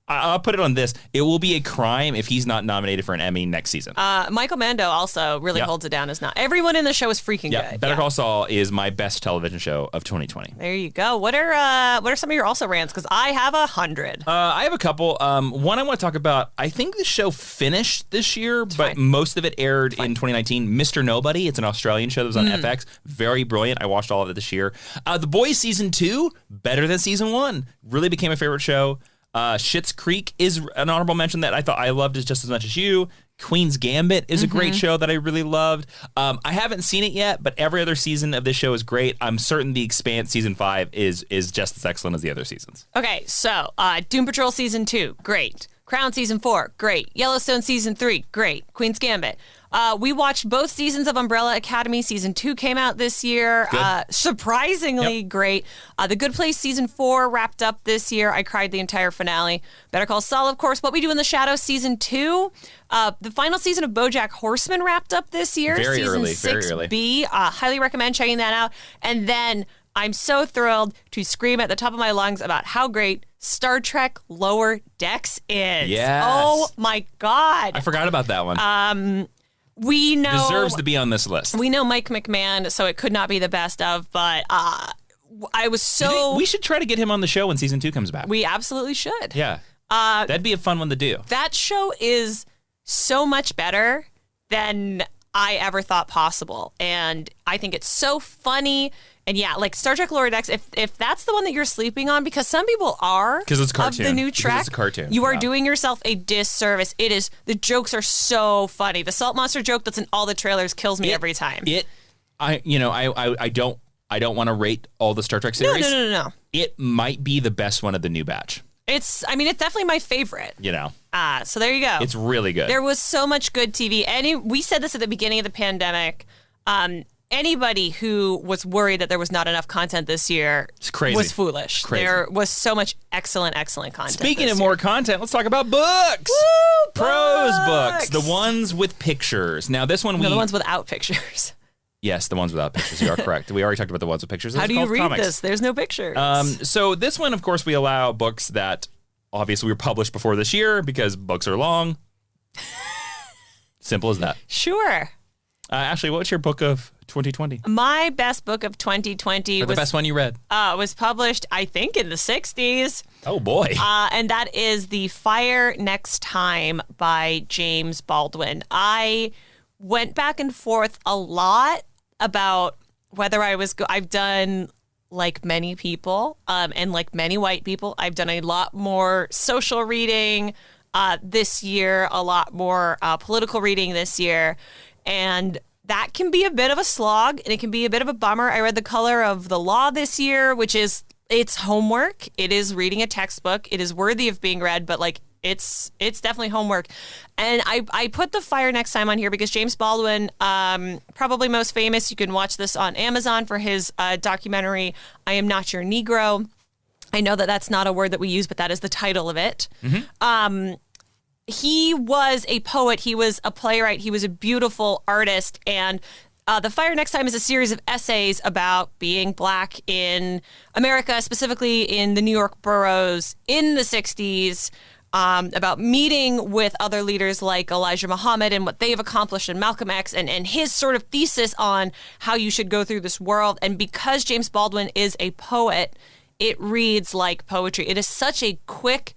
I'll put it on this. It will be a crime if he's not nominated for an Emmy next season. Michael Mando also really holds it down as not. Everyone in the show is freaking good. Better Call Saul is my best television show of 2020. There you go. What are some of your also rants? Because I have 100. I have a couple. One I want to talk about. I think the show finished this year, but most of it aired in 2019. Mr. Nobody. It's an Australian show that was on FX. Very brilliant. I watched all of it this year. The Boys season 2, better than season 1. Really became a favorite show. Schitt's Creek is an honorable mention that I loved just as much as you. Queen's Gambit is a great show that I really loved. I haven't seen it yet, but every other season of this show is great. I'm certain The Expanse season 5 is just as excellent as the other seasons. Okay, so Doom Patrol season 2, great. Crown season 4, great. Yellowstone season 3, great. Queen's Gambit. We watched both seasons of Umbrella Academy. Season 2 came out this year. Surprisingly great. The Good Place season 4 wrapped up this year. I cried the entire finale. Better Call Saul, of course. What We Do in the Shadows season 2. The final season of BoJack Horseman wrapped up this year. Very season early. 6B. Highly recommend checking that out. And then I'm so thrilled to scream at the top of my lungs about how great Star Trek Lower Decks is. Yes. Oh my God. I forgot about that one. We know deserves to be on this list. We know Mike McMahon, so it could not be the best of, but I was so... We should try to get him on the show when season 2 comes back. We absolutely should. Yeah. That'd be a fun one to do. That show is so much better than I ever thought possible. And I think it's so funny. And yeah, like Star Trek Lower Decks, if that's the one that you're sleeping on, because some people are, because it's a cartoon. Of the new Trek, it's a cartoon. You are doing yourself a disservice. It is. The jokes are so funny. The Salt Monster joke that's in all the trailers kills me every time. I don't want to rate all the Star Trek series. No. It might be the best one of the new batch. It's definitely my favorite. So there you go. It's really good. There was so much good TV. We said this at the beginning of the pandemic. Anybody who was worried that there was not enough content this year was foolish. There was so much excellent content. Speaking of more content, let's talk about books. Woo, Prose books. The ones with pictures. Now, this one the ones without pictures. Yes, the ones without pictures. You are correct. We already talked about the ones with pictures. How do you read this? There's no pictures. So this one, of course, we allow books that obviously were published before this year because books are long. Simple as that. Sure. Ashley, what's your book of 2020? My best book of 2020 was the best one you read. Was published, I think, in the 60s. Oh, boy. And that is The Fire Next Time by James Baldwin. I went back and forth a lot about whether I've done, like many people, and like many white people, I've done a lot more social reading this year, a lot more political reading this year. And that can be a bit of a slog, and it can be a bit of a bummer. I read The Color of the Law this year, which is, it's homework. It is reading a textbook. It is worthy of being read, but like it's definitely homework. And I put The Fire Next Time on here because James Baldwin, probably most famous, you can watch this on Amazon for his documentary, I Am Not Your Negro. I know that that's not a word that we use, but that is the title of it. Mm-hmm. He was a poet. He was a playwright. He was a beautiful artist. And The Fire Next Time is a series of essays about being Black in America, specifically in the New York boroughs in the 60s, about meeting with other leaders like Elijah Muhammad and what they've accomplished in Malcolm X and his sort of thesis on how you should go through this world. And because James Baldwin is a poet, it reads like poetry. It is such a quick,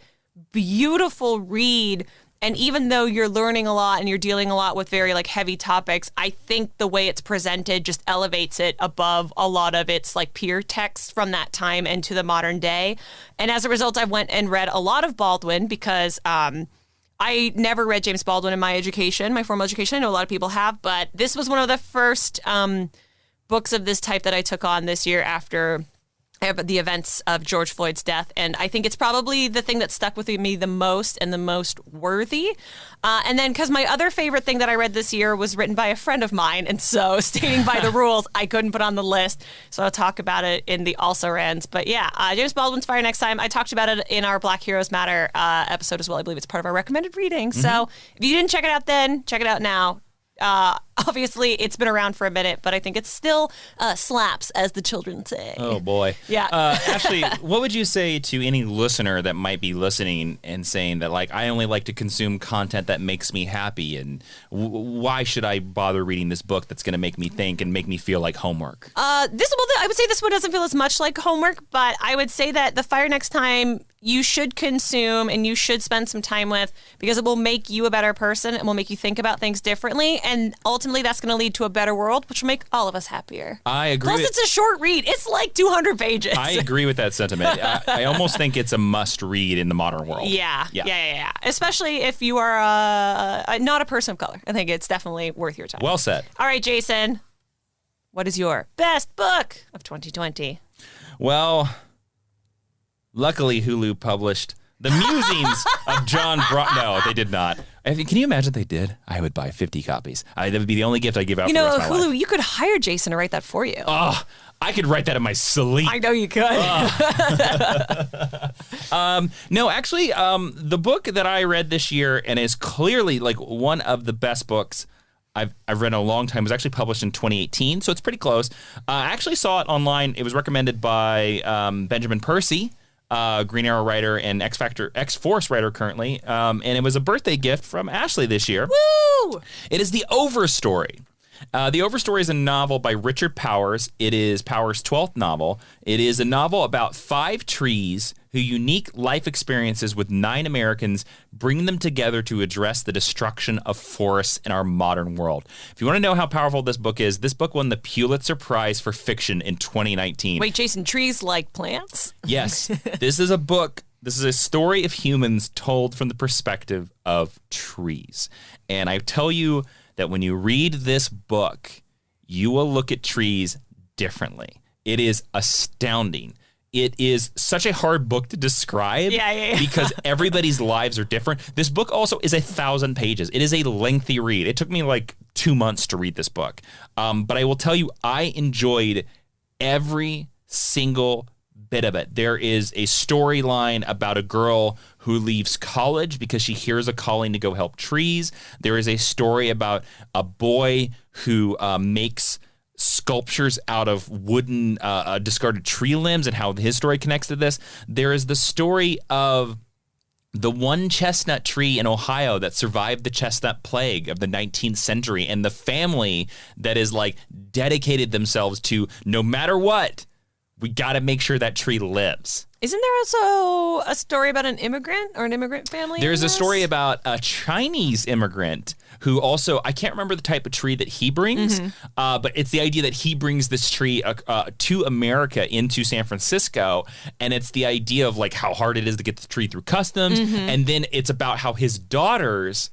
beautiful read. And even though you're learning a lot and you're dealing a lot with very like heavy topics, I think the way it's presented just elevates it above a lot of its like peer texts from that time into the modern day. And as a result, I went and read a lot of Baldwin because I never read James Baldwin in my education, my formal education. I know a lot of people have, but this was one of the first books of this type that I took on this year after the events of George Floyd's death. And I think it's probably the thing that stuck with me the most and the most worthy. And then because my other favorite thing that I read this year was written by a friend of mine. And so stating by the rules, I couldn't put on the list. So I'll talk about it in the also-rans. But yeah, James Baldwin's Fire Next Time. I talked about it in our Black Heroes Matter episode as well. I believe it's part of our recommended reading. So if you didn't check it out then, check it out now. Obviously, it's been around for a minute, but I think it still slaps, as the children say. Oh, boy. Yeah. Ashley, what would you say to any listener that might be listening and saying that, like, I only like to consume content that makes me happy, and why should I bother reading this book that's going to make me think and make me feel like homework? I would say this one doesn't feel as much like homework, but I would say that The Fire Next Time you should consume and you should spend some time with because it will make you a better person. It will make you think about things differently. And ultimately, that's going to lead to a better world, which will make all of us happier. I agree. Plus, it's a short read. It's like 200 pages. I agree with that sentiment. I almost think it's a must read in the modern world. Yeah. Especially if you are not a person of color. I think it's definitely worth your time. Well said. All right, Jason. What is your best book of 2020? Well, luckily, Hulu published The Musings of John No, they did not. Can you imagine if they did? I would buy 50 copies. That would be the only gift I give out for the rest of my life. Hulu, you could hire Jason to write that for you. Oh, I could write that in my sleep. I know you could. No, actually, the book that I read this year and is clearly like one of the best books I've read in a long time was actually published in 2018, so it's pretty close. I actually saw it online. It was recommended by Benjamin Percy, Green Arrow writer and X-Force writer currently, and it was a birthday gift from Ashley this year. Woo! It is The Overstory. The Overstory is a novel by Richard Powers. It is Powers' 12th novel. It is a novel about 5 trees whose unique life experiences with 9 Americans bring them together to address the destruction of forests in our modern world. If you want to know how powerful this book is, this book won the Pulitzer Prize for Fiction in 2019. Wait, Jason, trees like plants? Yes. This is a book. This is a story of humans told from the perspective of trees. And I tell you that when you read this book, you will look at trees differently. It is astounding. It is such a hard book to describe because everybody's lives are different. This book also is 1,000 pages. It is a lengthy read. It took me like 2 months to read this book. But I will tell you, I enjoyed every single bit of it. There is a storyline about a girl who leaves college because she hears a calling to go help trees. There is a story about a boy who makes sculptures out of wooden discarded tree limbs and how his story connects to this. There is the story of the one chestnut tree in Ohio that survived the chestnut plague of the 19th century and the family that is like dedicated themselves to no matter what, we got to make sure that tree lives. Isn't there also a story about an immigrant or an immigrant family? There's a story about a Chinese immigrant who also, I can't remember the type of tree that he brings, but it's the idea that he brings this tree to America into San Francisco, and it's the idea of like how hard it is to get the tree through customs, and then it's about how his daughters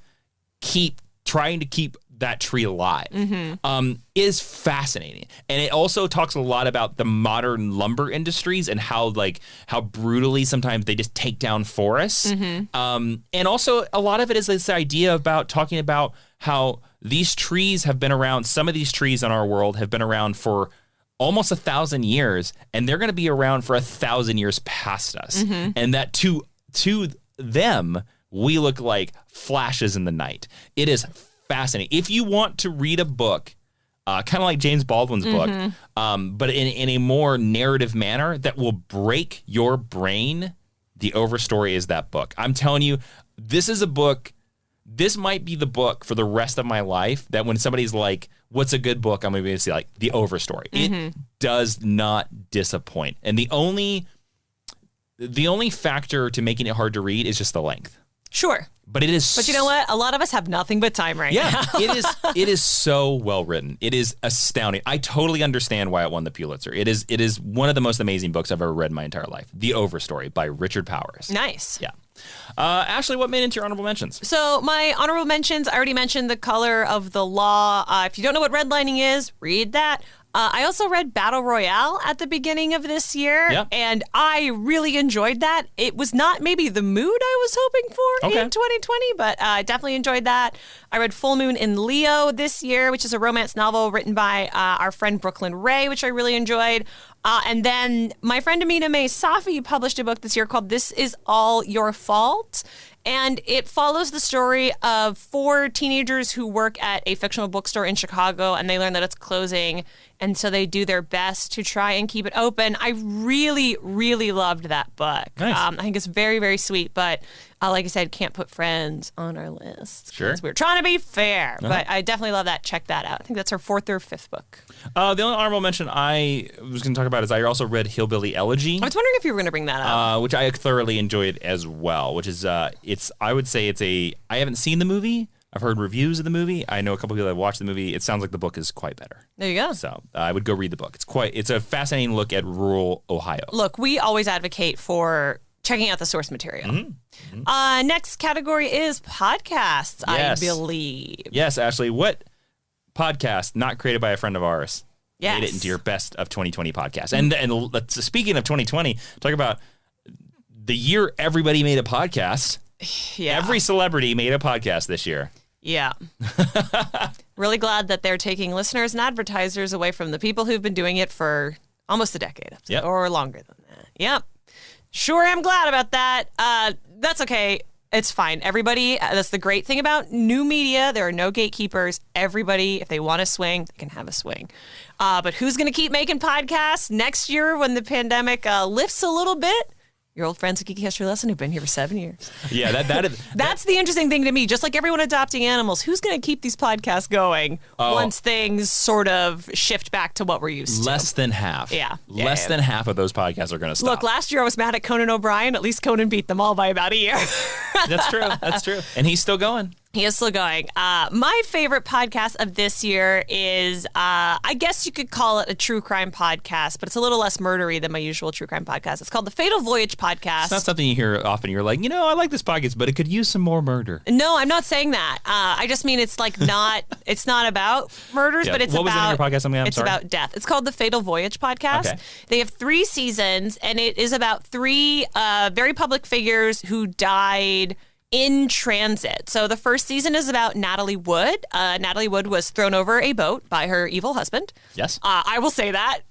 keep trying to keep that tree alive is fascinating. And it also talks a lot about the modern lumber industries and how brutally sometimes they just take down forests. And also a lot of it is this idea about talking about how these trees have been around. Some of these trees in our world have been around for almost 1,000 years, and they're going to be around for 1,000 years past us. And that to them, we look like flashes in the night. It is fascinating. If you want to read a book, kind of like James Baldwin's book, but in a more narrative manner that will break your brain, The Overstory is that book. I'm telling you, this is a book. This might be the book for the rest of my life that when somebody's like, what's a good book? I'm going to be able to say like The Overstory. It does not disappoint. And the only factor to making it hard to read is just the length. Sure. But it is. But you know what? A lot of us have nothing but time right now. It is so well written. It is astounding. I totally understand why it won the Pulitzer. It is one of the most amazing books I've ever read in my entire life. The Overstory by Richard Powers. Nice. Yeah. Ashley, what made into your honorable mentions? So my honorable mentions, I already mentioned The Color of the Law. If you don't know what redlining is, read that. I also read Battle Royale at the beginning of this year, and I really enjoyed that. It was not maybe the mood I was hoping for in 2020, but I definitely enjoyed that. I read Full Moon in Leo this year, which is a romance novel written by our friend Brooklyn Ray, which I really enjoyed. And then my friend Amina May Safi published a book this year called This Is All Your Fault. And it follows the story of 4 teenagers who work at a fictional bookstore in Chicago, and they learn that it's closing. And so they do their best to try and keep it open. I really, really loved that book. Nice. I think it's very, very sweet. But like I said, can't put Friends on our list. Sure. We're trying to be fair. But I definitely love that. Check that out. I think that's her 4th or 5th book. The only honorable mention I was going to talk about is I also read Hillbilly Elegy. I was wondering if you were going to bring that up. Which I thoroughly enjoyed as well, which is, I would say I haven't seen the movie. I've heard reviews of the movie. I know a couple people that have watched the movie. It sounds like the book is quite better. There you go. So I would go read the book. It's a fascinating look at rural Ohio. Look, we always advocate for checking out the source material. Next category is podcasts, Yes. I believe. Yes, Ashley. What podcast not created by a friend of ours made it into your best of 2020 podcast? And speaking of 2020, talk about the year everybody made a podcast. Yeah. Every celebrity made a podcast this year. Yeah. Really glad that they're taking listeners and advertisers away from the people who've been doing it for almost a decade or longer than that. Yep. Sure am glad about that. That's okay. It's fine. Everybody, that's the great thing about new media. There are no gatekeepers. Everybody, if they want to swing, they can have a swing. But who's going to keep making podcasts next year when the pandemic lifts a little bit? Your old friends at Geek History Lesson who've been here for 7 years. Yeah, that's the interesting thing to me. Just like everyone adopting animals, who's going to keep these podcasts going once things sort of shift back to what we're used to? Less than half. Yeah. Less than half of those podcasts are going to stop. Look, last year I was mad at Conan O'Brien. At least Conan beat them all by about a year. That's true. That's true. And he's still going. He is still going. My favorite podcast of this year is, I guess you could call it a true crime podcast, but it's a little less murdery than my usual true crime podcast. It's called the Fatal Voyage podcast. It's not something you hear often. You're like, I like this podcast, but it could use some more murder. No, I'm not saying that. I just mean it's like not, it's not about murders, but it's what about. Was the name of your podcast? It's about death. It's called the Fatal Voyage podcast. Okay. They have 3 seasons, and it is about 3 very public figures who died in transit. So the first season is about Natalie Wood. Natalie Wood was thrown over a boat by her evil husband. Yes. I will say that.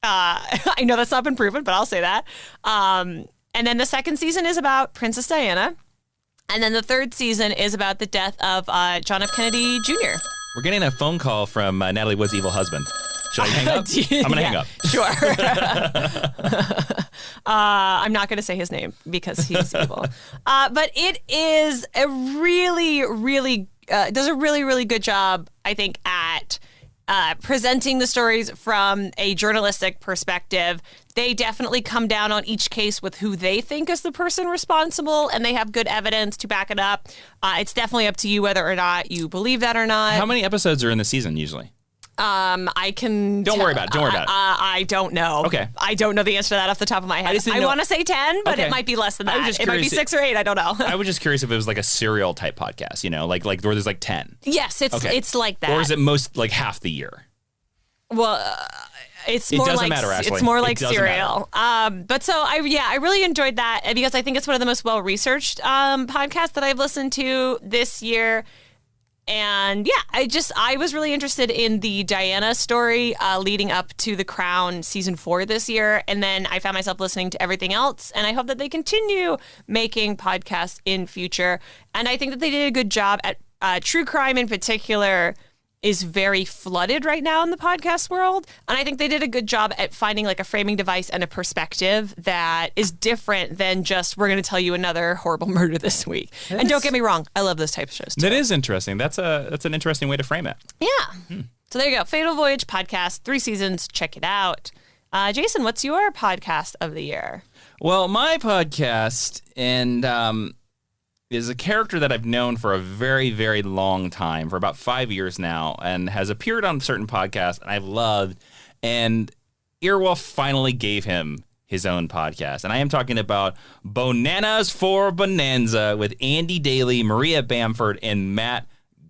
I know that's not been proven, but I'll say that. And then the second season is about Princess Diana. And then the third season is about the death of John F. Kennedy Jr. We're getting a phone call from Natalie Wood's evil husband. Should I hang up? I'm going to hang up. Sure. I'm not going to say his name because he's evil. But it is a really, really, does a really, really good job, I think, at presenting the stories from a journalistic perspective. They definitely come down on each case with who they think is the person responsible, and they have good evidence to back it up. It's definitely up to you whether or not you believe that or not. How many episodes are in the season usually? I can. Don't worry about it. Don't worry about it. I don't know. Okay. I don't know the answer to that off the top of my head. I want to say 10, but it might be less than that. It might be 6 or 8. I don't know. I was just curious if it was like a serial type podcast, like where there's like 10. Yes, it's like that. Or is it most like half the year? Well, it more doesn't like matter, Ashley. It's more like serial. But so I really enjoyed that because I think it's one of the most well researched podcasts that I've listened to this year. And yeah, I was really interested in the Diana story leading up to The Crown season 4 this year. And then I found myself listening to everything else. And I hope that they continue making podcasts in future. And I think that they did a good job at true crime in particular is very flooded right now in the podcast world. And I think they did a good job at finding like a framing device and a perspective that is different than just, we're going to tell you another horrible murder this week. And don't get me wrong, I love those type of shows too. That is interesting. That's an interesting way to frame it. Yeah. So there you go. Fatal Voyage podcast, 3 seasons. Check it out. Jason, what's your podcast of the year? Well, my podcast, and is a character that I've known for a very, very long time, for about 5 years now, and has appeared on certain podcasts, and I've loved. And Earwolf finally gave him his own podcast. And I am talking about Bananas for Bonanza with Andy Daly, Maria Bamford, and Matt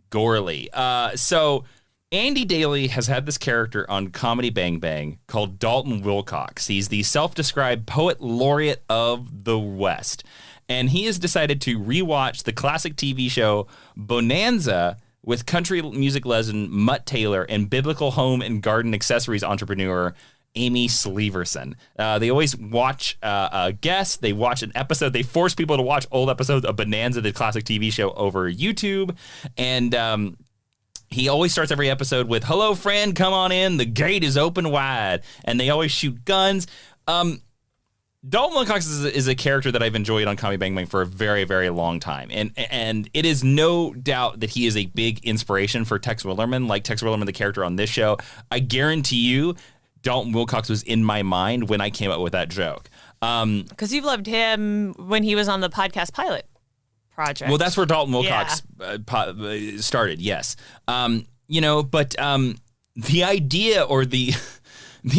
Gorley. So Andy Daly has had this character on Comedy Bang Bang called Dalton Wilcox. He's the self-described poet laureate of the West. And he has decided to rewatch the classic TV show Bonanza with country music legend Mutt Taylor and biblical home and garden accessories entrepreneur Amy Sleeverson. They always watch a guest. They watch an episode. They force people to watch old episodes of Bonanza, the classic TV show, over YouTube. And he always starts every episode with, "Hello, friend, come on in. The gate is open wide." And they always shoot guns. Dalton Wilcox is a character that I've enjoyed on Comedy Bang Bang for a very, very long time. And it is no doubt that he is a big inspiration for Tex Willerman, like Tex Willerman, the character on this show. I guarantee you Dalton Wilcox was in my mind when I came up with that joke. Because you've loved him when he was on the podcast pilot project. Well, that's where Dalton Wilcox started, yes. But the idea or the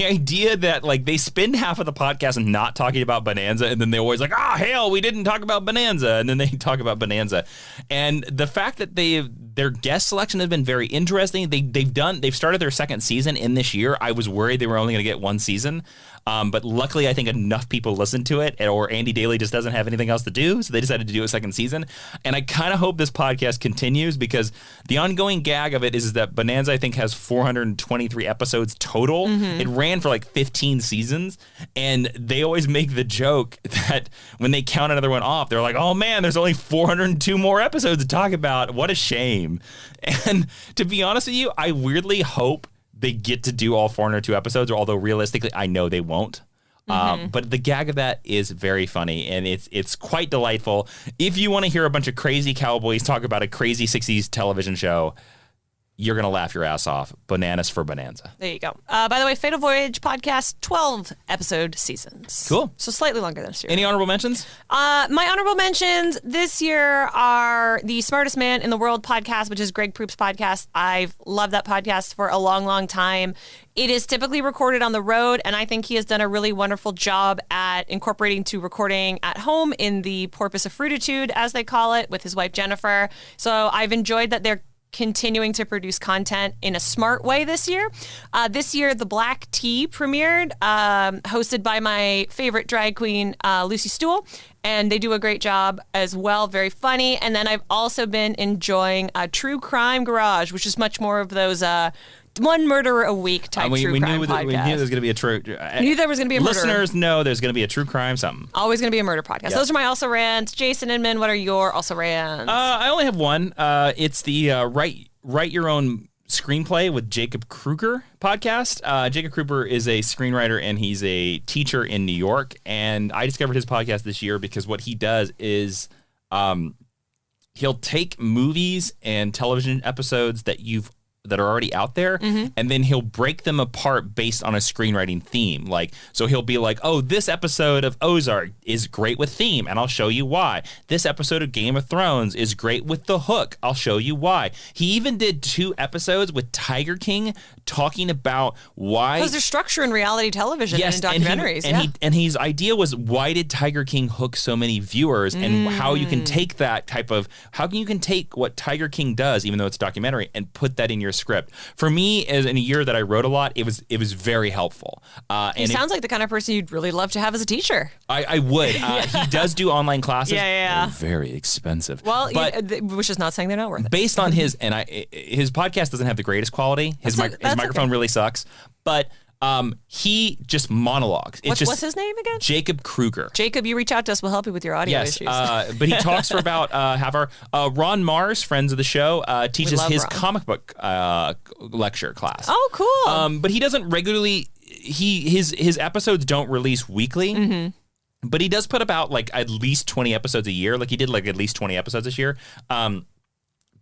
idea that like they spend half of the podcast not talking about Bonanza, and then they're always like, hell, we didn't talk about Bonanza, and then they talk about Bonanza. And the fact that their guest selection has been very interesting. They've started their second season in this year. I was worried they were only going to get one season. But luckily, I think enough people listened to it, or Andy Daly just doesn't have anything else to do, so they decided to do a second season. And I kind of hope this podcast continues, because the ongoing gag of it is that Bonanza, I think, has 423 episodes total. Mm-hmm. It ran for like 15 seasons, and they always make the joke that when they count another one off, they're like, oh man, there's only 402 more episodes to talk about. What a shame. And to be honest with you, I weirdly hope they get to do all 402 episodes, although realistically, I know they won't. Mm-hmm. But the gag of that is very funny, and it's quite delightful. If you want to hear a bunch of crazy cowboys talk about a crazy 60s television show, you're going to laugh your ass off. Bananas for Bonanza. There you go. By the way, Fatal Voyage podcast, 12 episode seasons. Cool. So slightly longer than this year. Any honorable mentions? My honorable mentions this year are the Smartest Man in the World podcast, which is Greg Proop's podcast. I've loved that podcast for a long, long time. It is typically recorded on the road, and I think he has done a really wonderful job at incorporating to recording at home in the Porpoise of Fruititude, as they call it, with his wife Jennifer. So I've enjoyed that they're continuing to produce content in a smart way this year. This year, The Black Tea premiered, hosted by my favorite drag queen, Lucy Stool, and they do a great job as well. Very funny. And then I've also been enjoying True Crime Garage, which is much more of those one murder a week type true crime podcast. We knew there was going to be a true... We knew there was going to be a murder. Listeners know there's going to be a true crime something. Always going to be a murder podcast. Yep. Those are my also rants. Jason Inman, what are your also rants? I only have one. It's the Write Your Own Screenplay with Jacob Krueger podcast. Jacob Krueger is a screenwriter, and he's a teacher in New York. And I discovered his podcast this year because what he does is he'll take movies and television episodes that are already out there, mm-hmm. and then he'll break them apart based on a screenwriting theme. Like, so he'll be like, oh, this episode of Ozark is great with theme, and I'll show you why. This episode of Game of Thrones is great with the hook. I'll show you why. He even did 2 episodes with Tiger King talking about why... Because there's structure in reality television and in documentaries. And his idea was, why did Tiger King hook so many viewers, and how you can take that type of... How you can take what Tiger King does, even though it's a documentary, and put that in your script. For me, as in a year that I wrote a lot, it was very helpful. He sounds like the kind of person you'd really love to have as a teacher. I would. He does do online classes. Yeah. They're very expensive. Well, which is not saying they're not worth it. Based on his podcast doesn't have the greatest quality. His microphone really sucks, but. He just monologues. What's his name again? Jacob Krueger. Jacob, you reach out to us. We'll help you with your audio issues. But he talks for about half hour. Ron Mars, friends of the show, teaches his comic book lecture class. Oh, cool. But he doesn't regularly. His episodes don't release weekly. Mm-hmm. But he does put about like at least 20 episodes a year. Like he did like at least 20 episodes this year.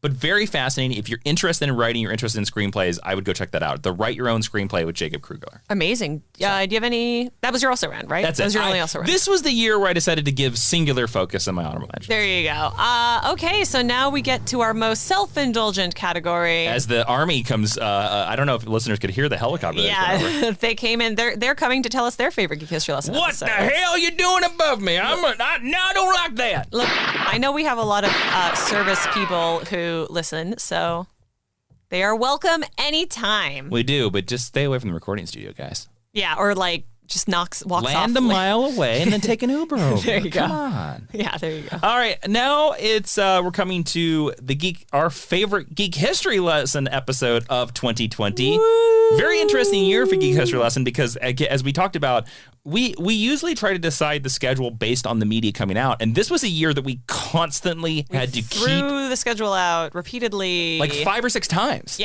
but very fascinating. If you're interested in writing, you're interested in screenplays, I would go check that out. The Write Your Own Screenplay with Jacob Krueger. Amazing. Do you have any? That was your also ran, right? That's that it. was your only also ran. This was the year where I decided to give singular focus on my honorable mention. There you go. Okay, so now we get to our most self-indulgent category. As the army comes, I don't know if listeners could hear the helicopter. Yeah, they came in. They're coming to tell us their favorite Geek History lesson. What episodes. the hell you doing above me? I don't like that. Look, I know we have a lot of service people who listen, so they are welcome anytime. We do, but just stay away from the recording studio, guys. Yeah, or like just walks Land off. a mile away and then take an Uber over. There you go. Come on. Yeah, there you go. All right, now it's we're coming to our favorite Geek History Lesson episode of 2020. Woo! Very interesting year for Geek History Lesson because, as we talked about, we usually try to decide the schedule based on the media coming out, and this was a year that we constantly had to threw the schedule out repeatedly, like 5 or 6 times.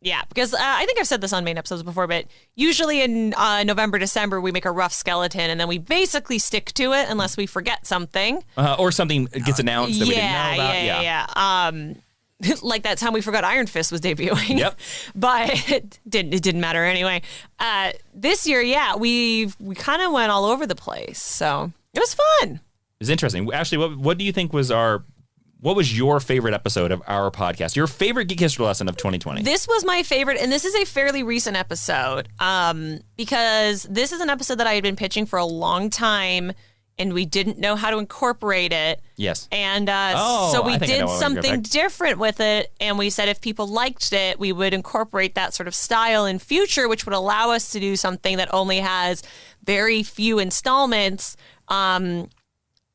Yeah, because I think I've said this on main episodes before, but usually in November, December, we make a rough skeleton, and then we basically stick to it unless we forget something. Or something gets announced that we didn't know about. Yeah. Like that time we forgot Iron Fist was debuting. Yep. But it didn't matter anyway. This year, we kind of went all over the place, so it was fun. It was interesting. Ashley, what do you think was what was your favorite episode of our podcast? Your favorite Geek History Lesson of 2020? This was my favorite, and this is a fairly recent episode because this is an episode that I had been pitching for a long time, and we didn't know how to incorporate it. Yes. And so we did something different with it, and we said if people liked it, we would incorporate that sort of style in future, which would allow us to do something that only has very few installments.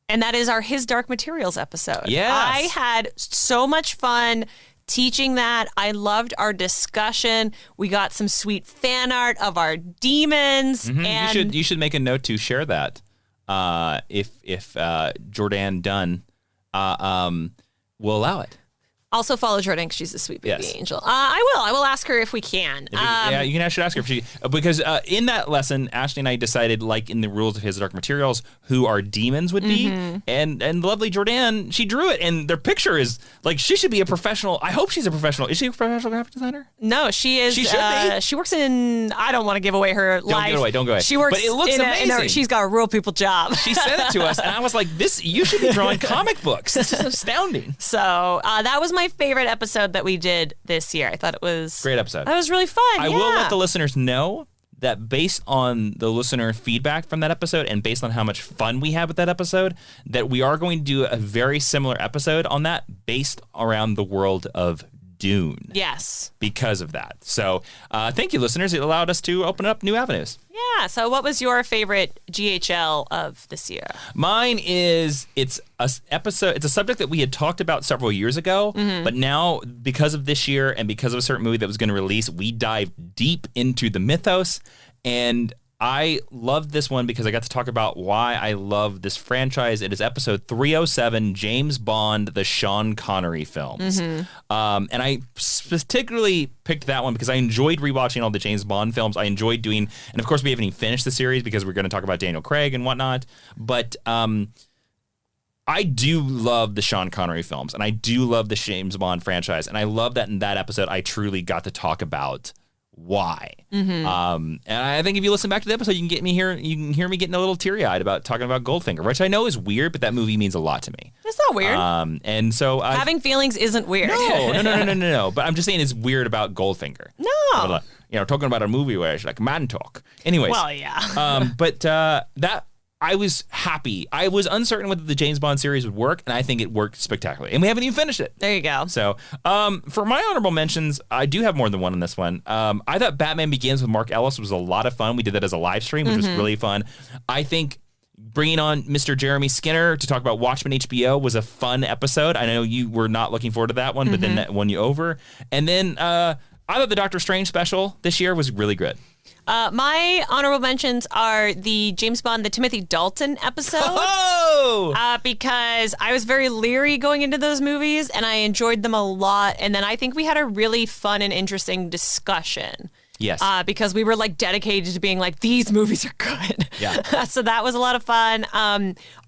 And that is our His Dark Materials episode. Yes. I had so much fun teaching that. I loved our discussion. We got some sweet fan art of our demons. Mm-hmm. And you should make a note to share that if Jordan Dunn will allow it. also follow Jordan because she's a sweet baby angel. I will ask her if we can. You can actually ask her if she, because in that lesson, Ashley and I decided, like in the rules of His Dark Materials, who our demons would be, and the lovely Jordan, she drew it, and their picture is like she should be a professional. I hope she's a professional. Is she a professional graphic designer? No, she is. She should be. She works in. I don't want to give away her life. Don't go away. She works. But it looks amazing. She's got a real people job. She sent it to us, and I was like, "This, you should be drawing comic books. This is astounding." So that was my favorite episode that we did this year. I thought it was great episode. That was really fun. I will let the listeners know that based on the listener feedback from that episode and based on how much fun we had with that episode, that we are going to do a very similar episode on that based around the world of Dune. Yes. Because of that. So thank you, listeners. It allowed us to open up new avenues. Yeah. So what was your favorite GHL of this year? Mine is, it's a subject that we had talked about several years ago, but now because of this year and because of a certain movie that was going to release, we dived deep into the mythos, and I loved this one because I got to talk about why I love this franchise. It is episode 307, James Bond, the Sean Connery films. And I particularly picked that one because I enjoyed rewatching all the James Bond films. I enjoyed doing, and of course we haven't even finished the series because we're going to talk about Daniel Craig and whatnot. But I do love the Sean Connery films, and I do love the James Bond franchise. And I love that in that episode I truly got to talk about why. And I think if you listen back to the episode, you can hear me getting a little teary-eyed about talking about Goldfinger, which I know is weird, but that movie means a lot to me. It's not weird. And so having feelings isn't weird. No. But I'm just saying it's weird about Goldfinger. No. Talking about a movie where it's like man talk. Anyways. Well, yeah. But that I was happy. I was uncertain whether the James Bond series would work, and I think it worked spectacularly. And we haven't even finished it. There you go. So, for my honorable mentions, I do have more than one on this one. I thought Batman Begins with Mark Ellis was a lot of fun. We did that as a live stream, which was really fun. I think bringing on Mr. Jeremy Skinner to talk about Watchmen HBO was a fun episode. I know you were not looking forward to that one, but then that won you over. And then I thought the Doctor Strange special this year was really good. My honorable mentions are the James Bond, the Timothy Dalton episode. Because I was very leery going into those movies, and I enjoyed them a lot. And then I think we had a really fun and interesting discussion. Yes. Because we were like dedicated to being like, these movies are good. Yeah. So that was a lot of fun.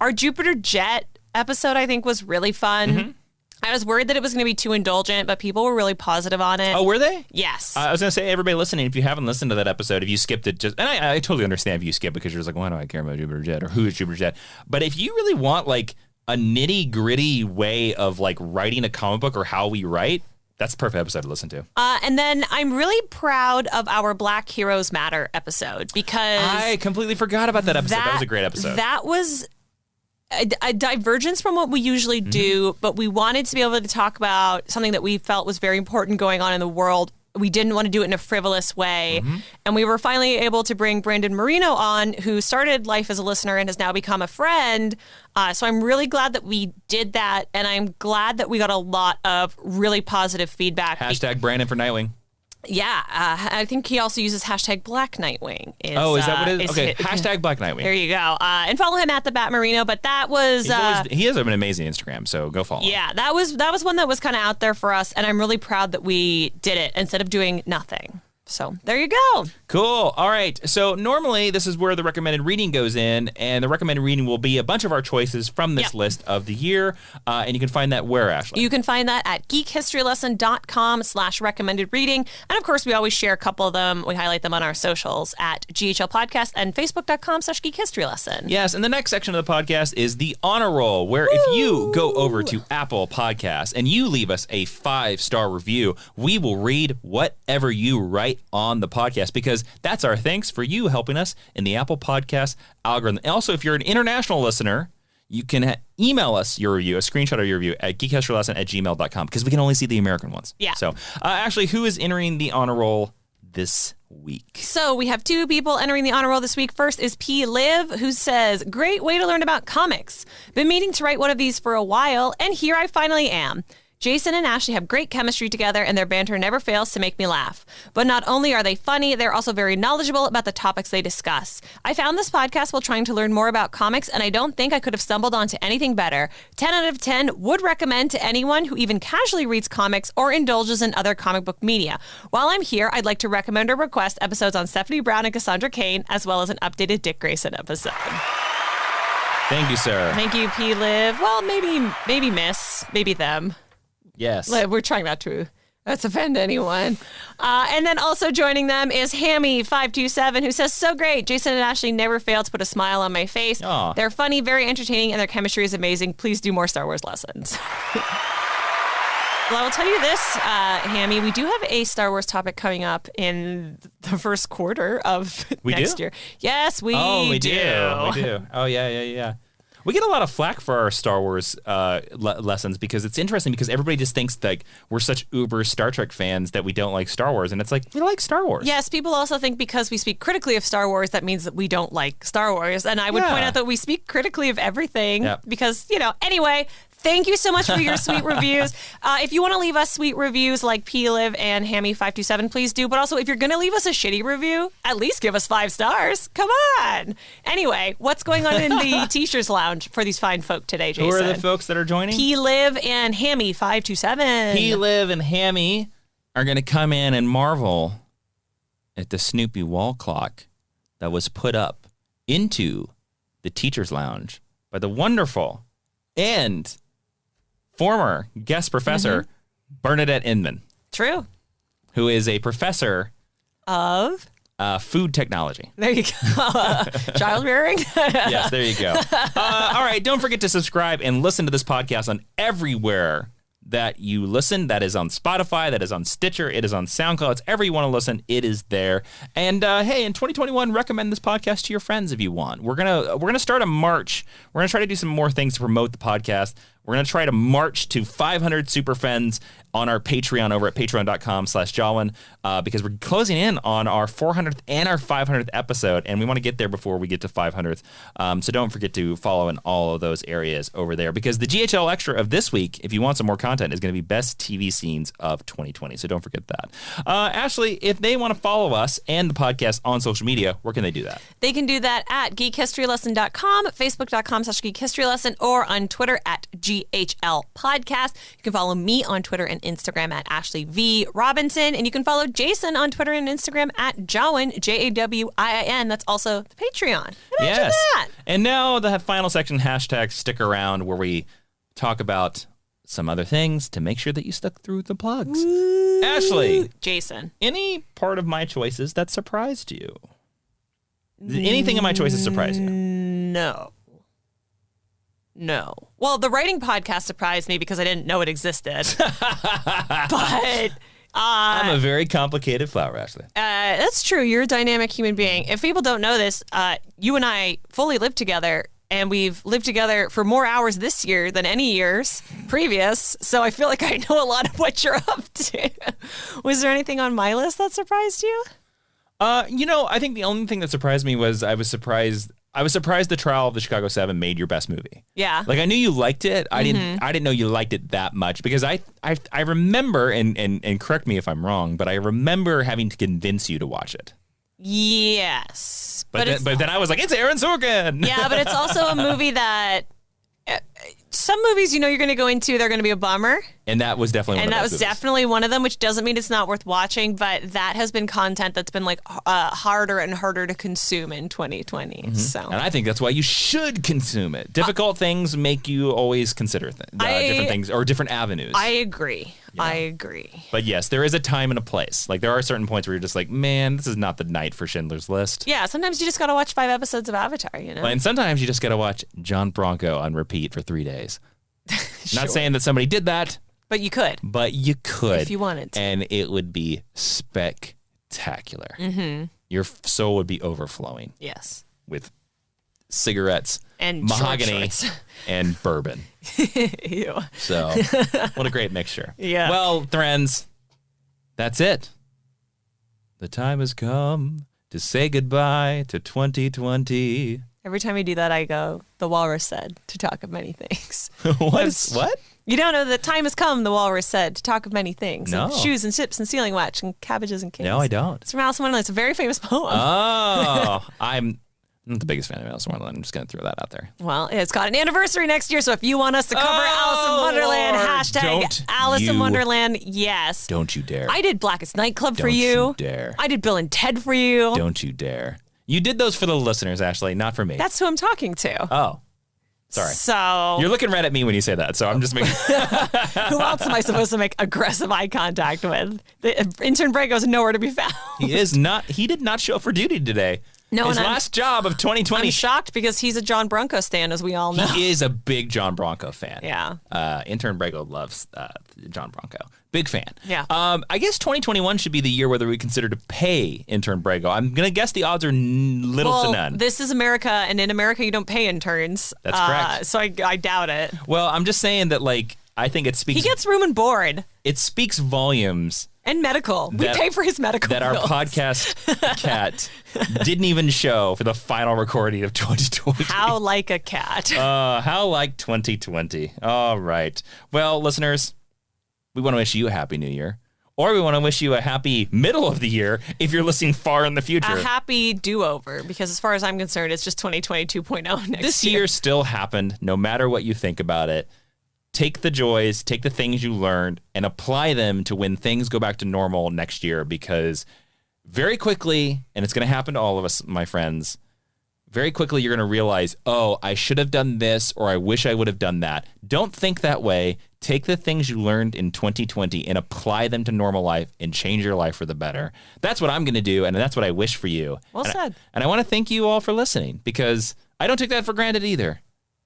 Our Jupiter Jet episode, I think, was really fun. I was worried that it was going to be too indulgent, but people were really positive on it. Oh, were they? Yes. I was going to say, everybody listening, if you haven't listened to that episode, if you skipped it, and I totally understand if you skip because you're just like, why do I care about Jupiter Jet or who is Jupiter Jet? But if you really want like a nitty gritty way of like writing a comic book or how we write, that's the perfect episode to listen to. And then I'm really proud of our Black Heroes Matter episode because I completely forgot about that episode. That was a great episode. That was a divergence from what we usually do, but we wanted to be able to talk about something that we felt was very important going on in the world. We didn't want to do it in a frivolous way. And we were finally able to bring Brandon Marino on, who started life as a listener and has now become a friend. So I'm really glad that we did that. And I'm glad that we got a lot of really positive feedback. Hashtag Brandon for Nightwing. Yeah, I think he also uses hashtag Black Nightwing. Is that what it is? Okay, hashtag Black Nightwing. There you go. And follow him at the Bat Marino. But that was he has an amazing Instagram, so go follow him. Yeah, that was one that was kind of out there for us, and I'm really proud that we did it instead of doing nothing. So there you go. Cool. All right. So normally this is where the recommended reading goes in, and the recommended reading will be a bunch of our choices from this list of the year. And you can find that where, Ashley? You can find that at geekhistorylesson.com/recommended reading. And of course, we always share a couple of them. We highlight them on our socials at GHL Podcast and facebook.com/geekhistorylesson. Yes. And the next section of the podcast is the honor roll, where if you go over to Apple Podcasts and you leave us a 5-star review, we will read whatever you write on the podcast, because that's our thanks for you helping us in the Apple Podcast algorithm. And also, if you're an international listener, you can email us your review, a screenshot of your review at geekhistorylesson@gmail.com, because we can only see the American ones. Yeah. So, Ashley, who is entering the honor roll this week? So we have 2 people entering the honor roll this week. First is P. Liv, who says, great way to learn about comics. Been meaning to write one of these for a while, and here I finally am. Jason and Ashley have great chemistry together, and their banter never fails to make me laugh. But not only are they funny, they're also very knowledgeable about the topics they discuss. I found this podcast while trying to learn more about comics, and I don't think I could have stumbled onto anything better. 10 out of 10 would recommend to anyone who even casually reads comics or indulges in other comic book media. While I'm here, I'd like to recommend or request episodes on Stephanie Brown and Cassandra Cain, as well as an updated Dick Grayson episode. Thank you, sir. Thank you, P. Liv. Well, maybe miss, maybe them. Yes. We're trying not to offend anyone. And then also joining them is Hammy527, who says, so great. Jason and Ashley never fail to put a smile on my face. Aww. They're funny, very entertaining, and their chemistry is amazing. Please do more Star Wars lessons. Well, I will tell you this, Hammy, we do have a Star Wars topic coming up in the first quarter of next year. Yes, we do. We do. Oh, yeah. We get a lot of flack for our Star Wars lessons, because it's interesting, because everybody just thinks that we're such uber Star Trek fans that we don't like Star Wars. And it's like, we like Star Wars. Yes, people also think because we speak critically of Star Wars, that means that we don't like Star Wars. And I would point out that we speak critically of everything because, anyway, thank you so much for your sweet reviews. If you want to leave us sweet reviews like P-Liv and Hammy527, please do. But also, if you're going to leave us a shitty review, at least give us 5 stars. Come on. Anyway, what's going on in the Teachers Lounge for these fine folk today, Jason? Who are the folks that are joining? P-Liv and Hammy527. P-Liv and Hammy are going to come in and marvel at the Snoopy wall clock that was put up into the Teachers Lounge by the wonderful and former guest professor Bernadette Inman. True. Who is a professor of food technology. There you go. Child rearing? Yes, there you go. All right, don't forget to subscribe and listen to this podcast on everywhere that you listen. That is on Spotify, that is on Stitcher, it is on SoundCloud. It's everywhere you want to listen, it is there. And hey, in 2021, recommend this podcast to your friends if you want. We're gonna start a march. We're gonna try to do some more things to promote the podcast. We're going to try to march to 500 super friends on our Patreon over at patreon.com/Jawiin because we're closing in on our 400th and our 500th episode, and we want to get there before we get to 500th. So don't forget to follow in all of those areas over there, because the GHL Extra of this week, if you want some more content, is going to be Best TV Scenes of 2020. So don't forget that. Ashley, if they want to follow us and the podcast on social media, where can they do that? They can do that at geekhistorylesson.com, facebook.com/geekhistorylesson, or on Twitter at GHL Podcast. You can follow me on Twitter and Instagram at Ashley V. Robinson, and you can follow Jason on Twitter and Instagram at Jawiin, Jawiin. That's also the Patreon. Imagine that. And now the final section, hashtag stick around, where we talk about some other things to make sure that you stuck through the plugs. Woo. Ashley. Jason. Any part of my choices that surprised you? Did anything in my choices surprise you? No. Well, the writing podcast surprised me because I didn't know it existed. But I'm a very complicated flower, Ashley. That's true. You're a dynamic human being. If people don't know this, you and I fully live together. And we've lived together for more hours this year than any years previous. So I feel like I know a lot of what you're up to. Was there anything on my list that surprised you? I think the only thing that surprised me was I was surprised the Trial of the Chicago 7 made your best movie. Yeah. Like I knew you liked it. I didn't know you liked it that much because I remember and correct me if I'm wrong, but I remember having to convince you to watch it. Yes. But then I was like, it's Aaron Sorkin. Yeah, but it's also a movie that some movies, you're going to go into, they're going to be a bummer. And that was definitely definitely one of them, which doesn't mean it's not worth watching, but that has been content that's been like harder and harder to consume in 2020. Mm-hmm. So, and I think that's why you should consume it. Difficult things make you always consider different things or different avenues. I agree. Yeah. I agree. But yes, there is a time and a place. Like there are certain points where you're just like, man, this is not the night for Schindler's List. Yeah, sometimes you just got to watch 5 episodes of Avatar, And sometimes you just got to watch John Bronco on repeat for 3 days. Sure. Not saying that somebody did that. But you could. If you wanted to. And it would be spectacular. Mm-hmm. Your soul would be overflowing. Yes. With cigarettes and mahogany and bourbon. Ew. So, what a great mixture. Yeah. Well, friends, that's it. The time has come to say goodbye to 2020. Every time you do that, I go, the walrus said, to talk of many things. What? You don't know the time has come, the walrus said, to talk of many things. No. Of shoes and ships and sealing wax and cabbages and cakes. No, I don't. It's from Alice in Wonderland. It's a very famous poem. Oh, I'm not the biggest fan of Alice in Wonderland. I'm just going to throw that out there. Well, it's got an anniversary next year, so if you want us to cover Alice in Wonderland, Lord, hashtag Alice in Wonderland, yes. Don't you dare. I did Blackest Nightclub for you. Don't you dare. I did Bill and Ted for you. Don't you dare. You did those for the listeners, Ashley, not for me. That's who I'm talking to. Oh. Sorry. So you're looking right at me when you say that, so I'm just making. Who else am I supposed to make aggressive eye contact with? The intern Brago's nowhere to be found. He is not. He did not show up for duty today. No, his last job of 2020. I'm shocked because he's a John Bronco stan, as we all know. He is a big John Bronco fan. Yeah. Intern Brago loves John Bronco. Big fan. Yeah. I guess 2021 should be the year whether we consider to pay Intern Brago. I'm going to guess the odds are little to none. This is America, and in America, you don't pay interns. That's correct. So I doubt it. Well, I'm just saying that, like, I think it speaks... He gets room and board. It speaks volumes. And medical. We pay for his medical That bills. Our podcast cat didn't even show for the final recording of 2020. How like a cat. How like 2020. All right. Well, listeners, we want to wish you a happy new year. Or we want to wish you a happy middle of the year if you're listening far in the future. A happy do-over, because as far as I'm concerned, it's just 2020 2.0 next year. This year still happened, no matter what you think about it. Take the joys, take the things you learned, and apply them to when things go back to normal next year, because very quickly, and it's going to happen to all of us, my friends, very quickly you're going to realize, oh, I should have done this, or I wish I would have done that. Don't think that way. Take the things you learned in 2020 and apply them to normal life and change your life for the better. That's what I'm going to do, and that's what I wish for you. Well said. And I want to thank you all for listening, because I don't take that for granted either.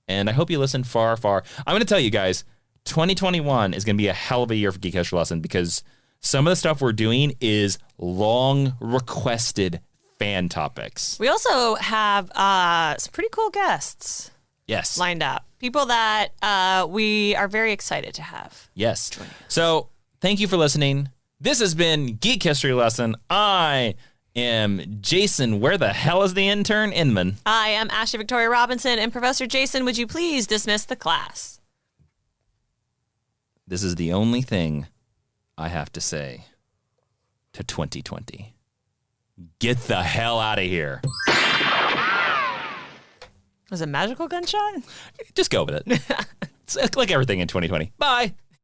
And I hope you listen far, far. I'm going to tell you guys, 2021 is going to be a hell of a year for Geek History Lesson, because some of the stuff we're doing is long requested fan topics. We also have some pretty cool guests. Yes. Lined up. People that we are very excited to have. Yes. So thank you for listening. This has been Geek History Lesson. I am Jason. Where the hell is the intern? Inman. I am Ashley Victoria Robinson. And Professor Jason, would you please dismiss the class? This is the only thing I have to say to 2020. Get the hell out of here. Was it a magical gunshot? Just go with it. It's like everything in 2020. Bye.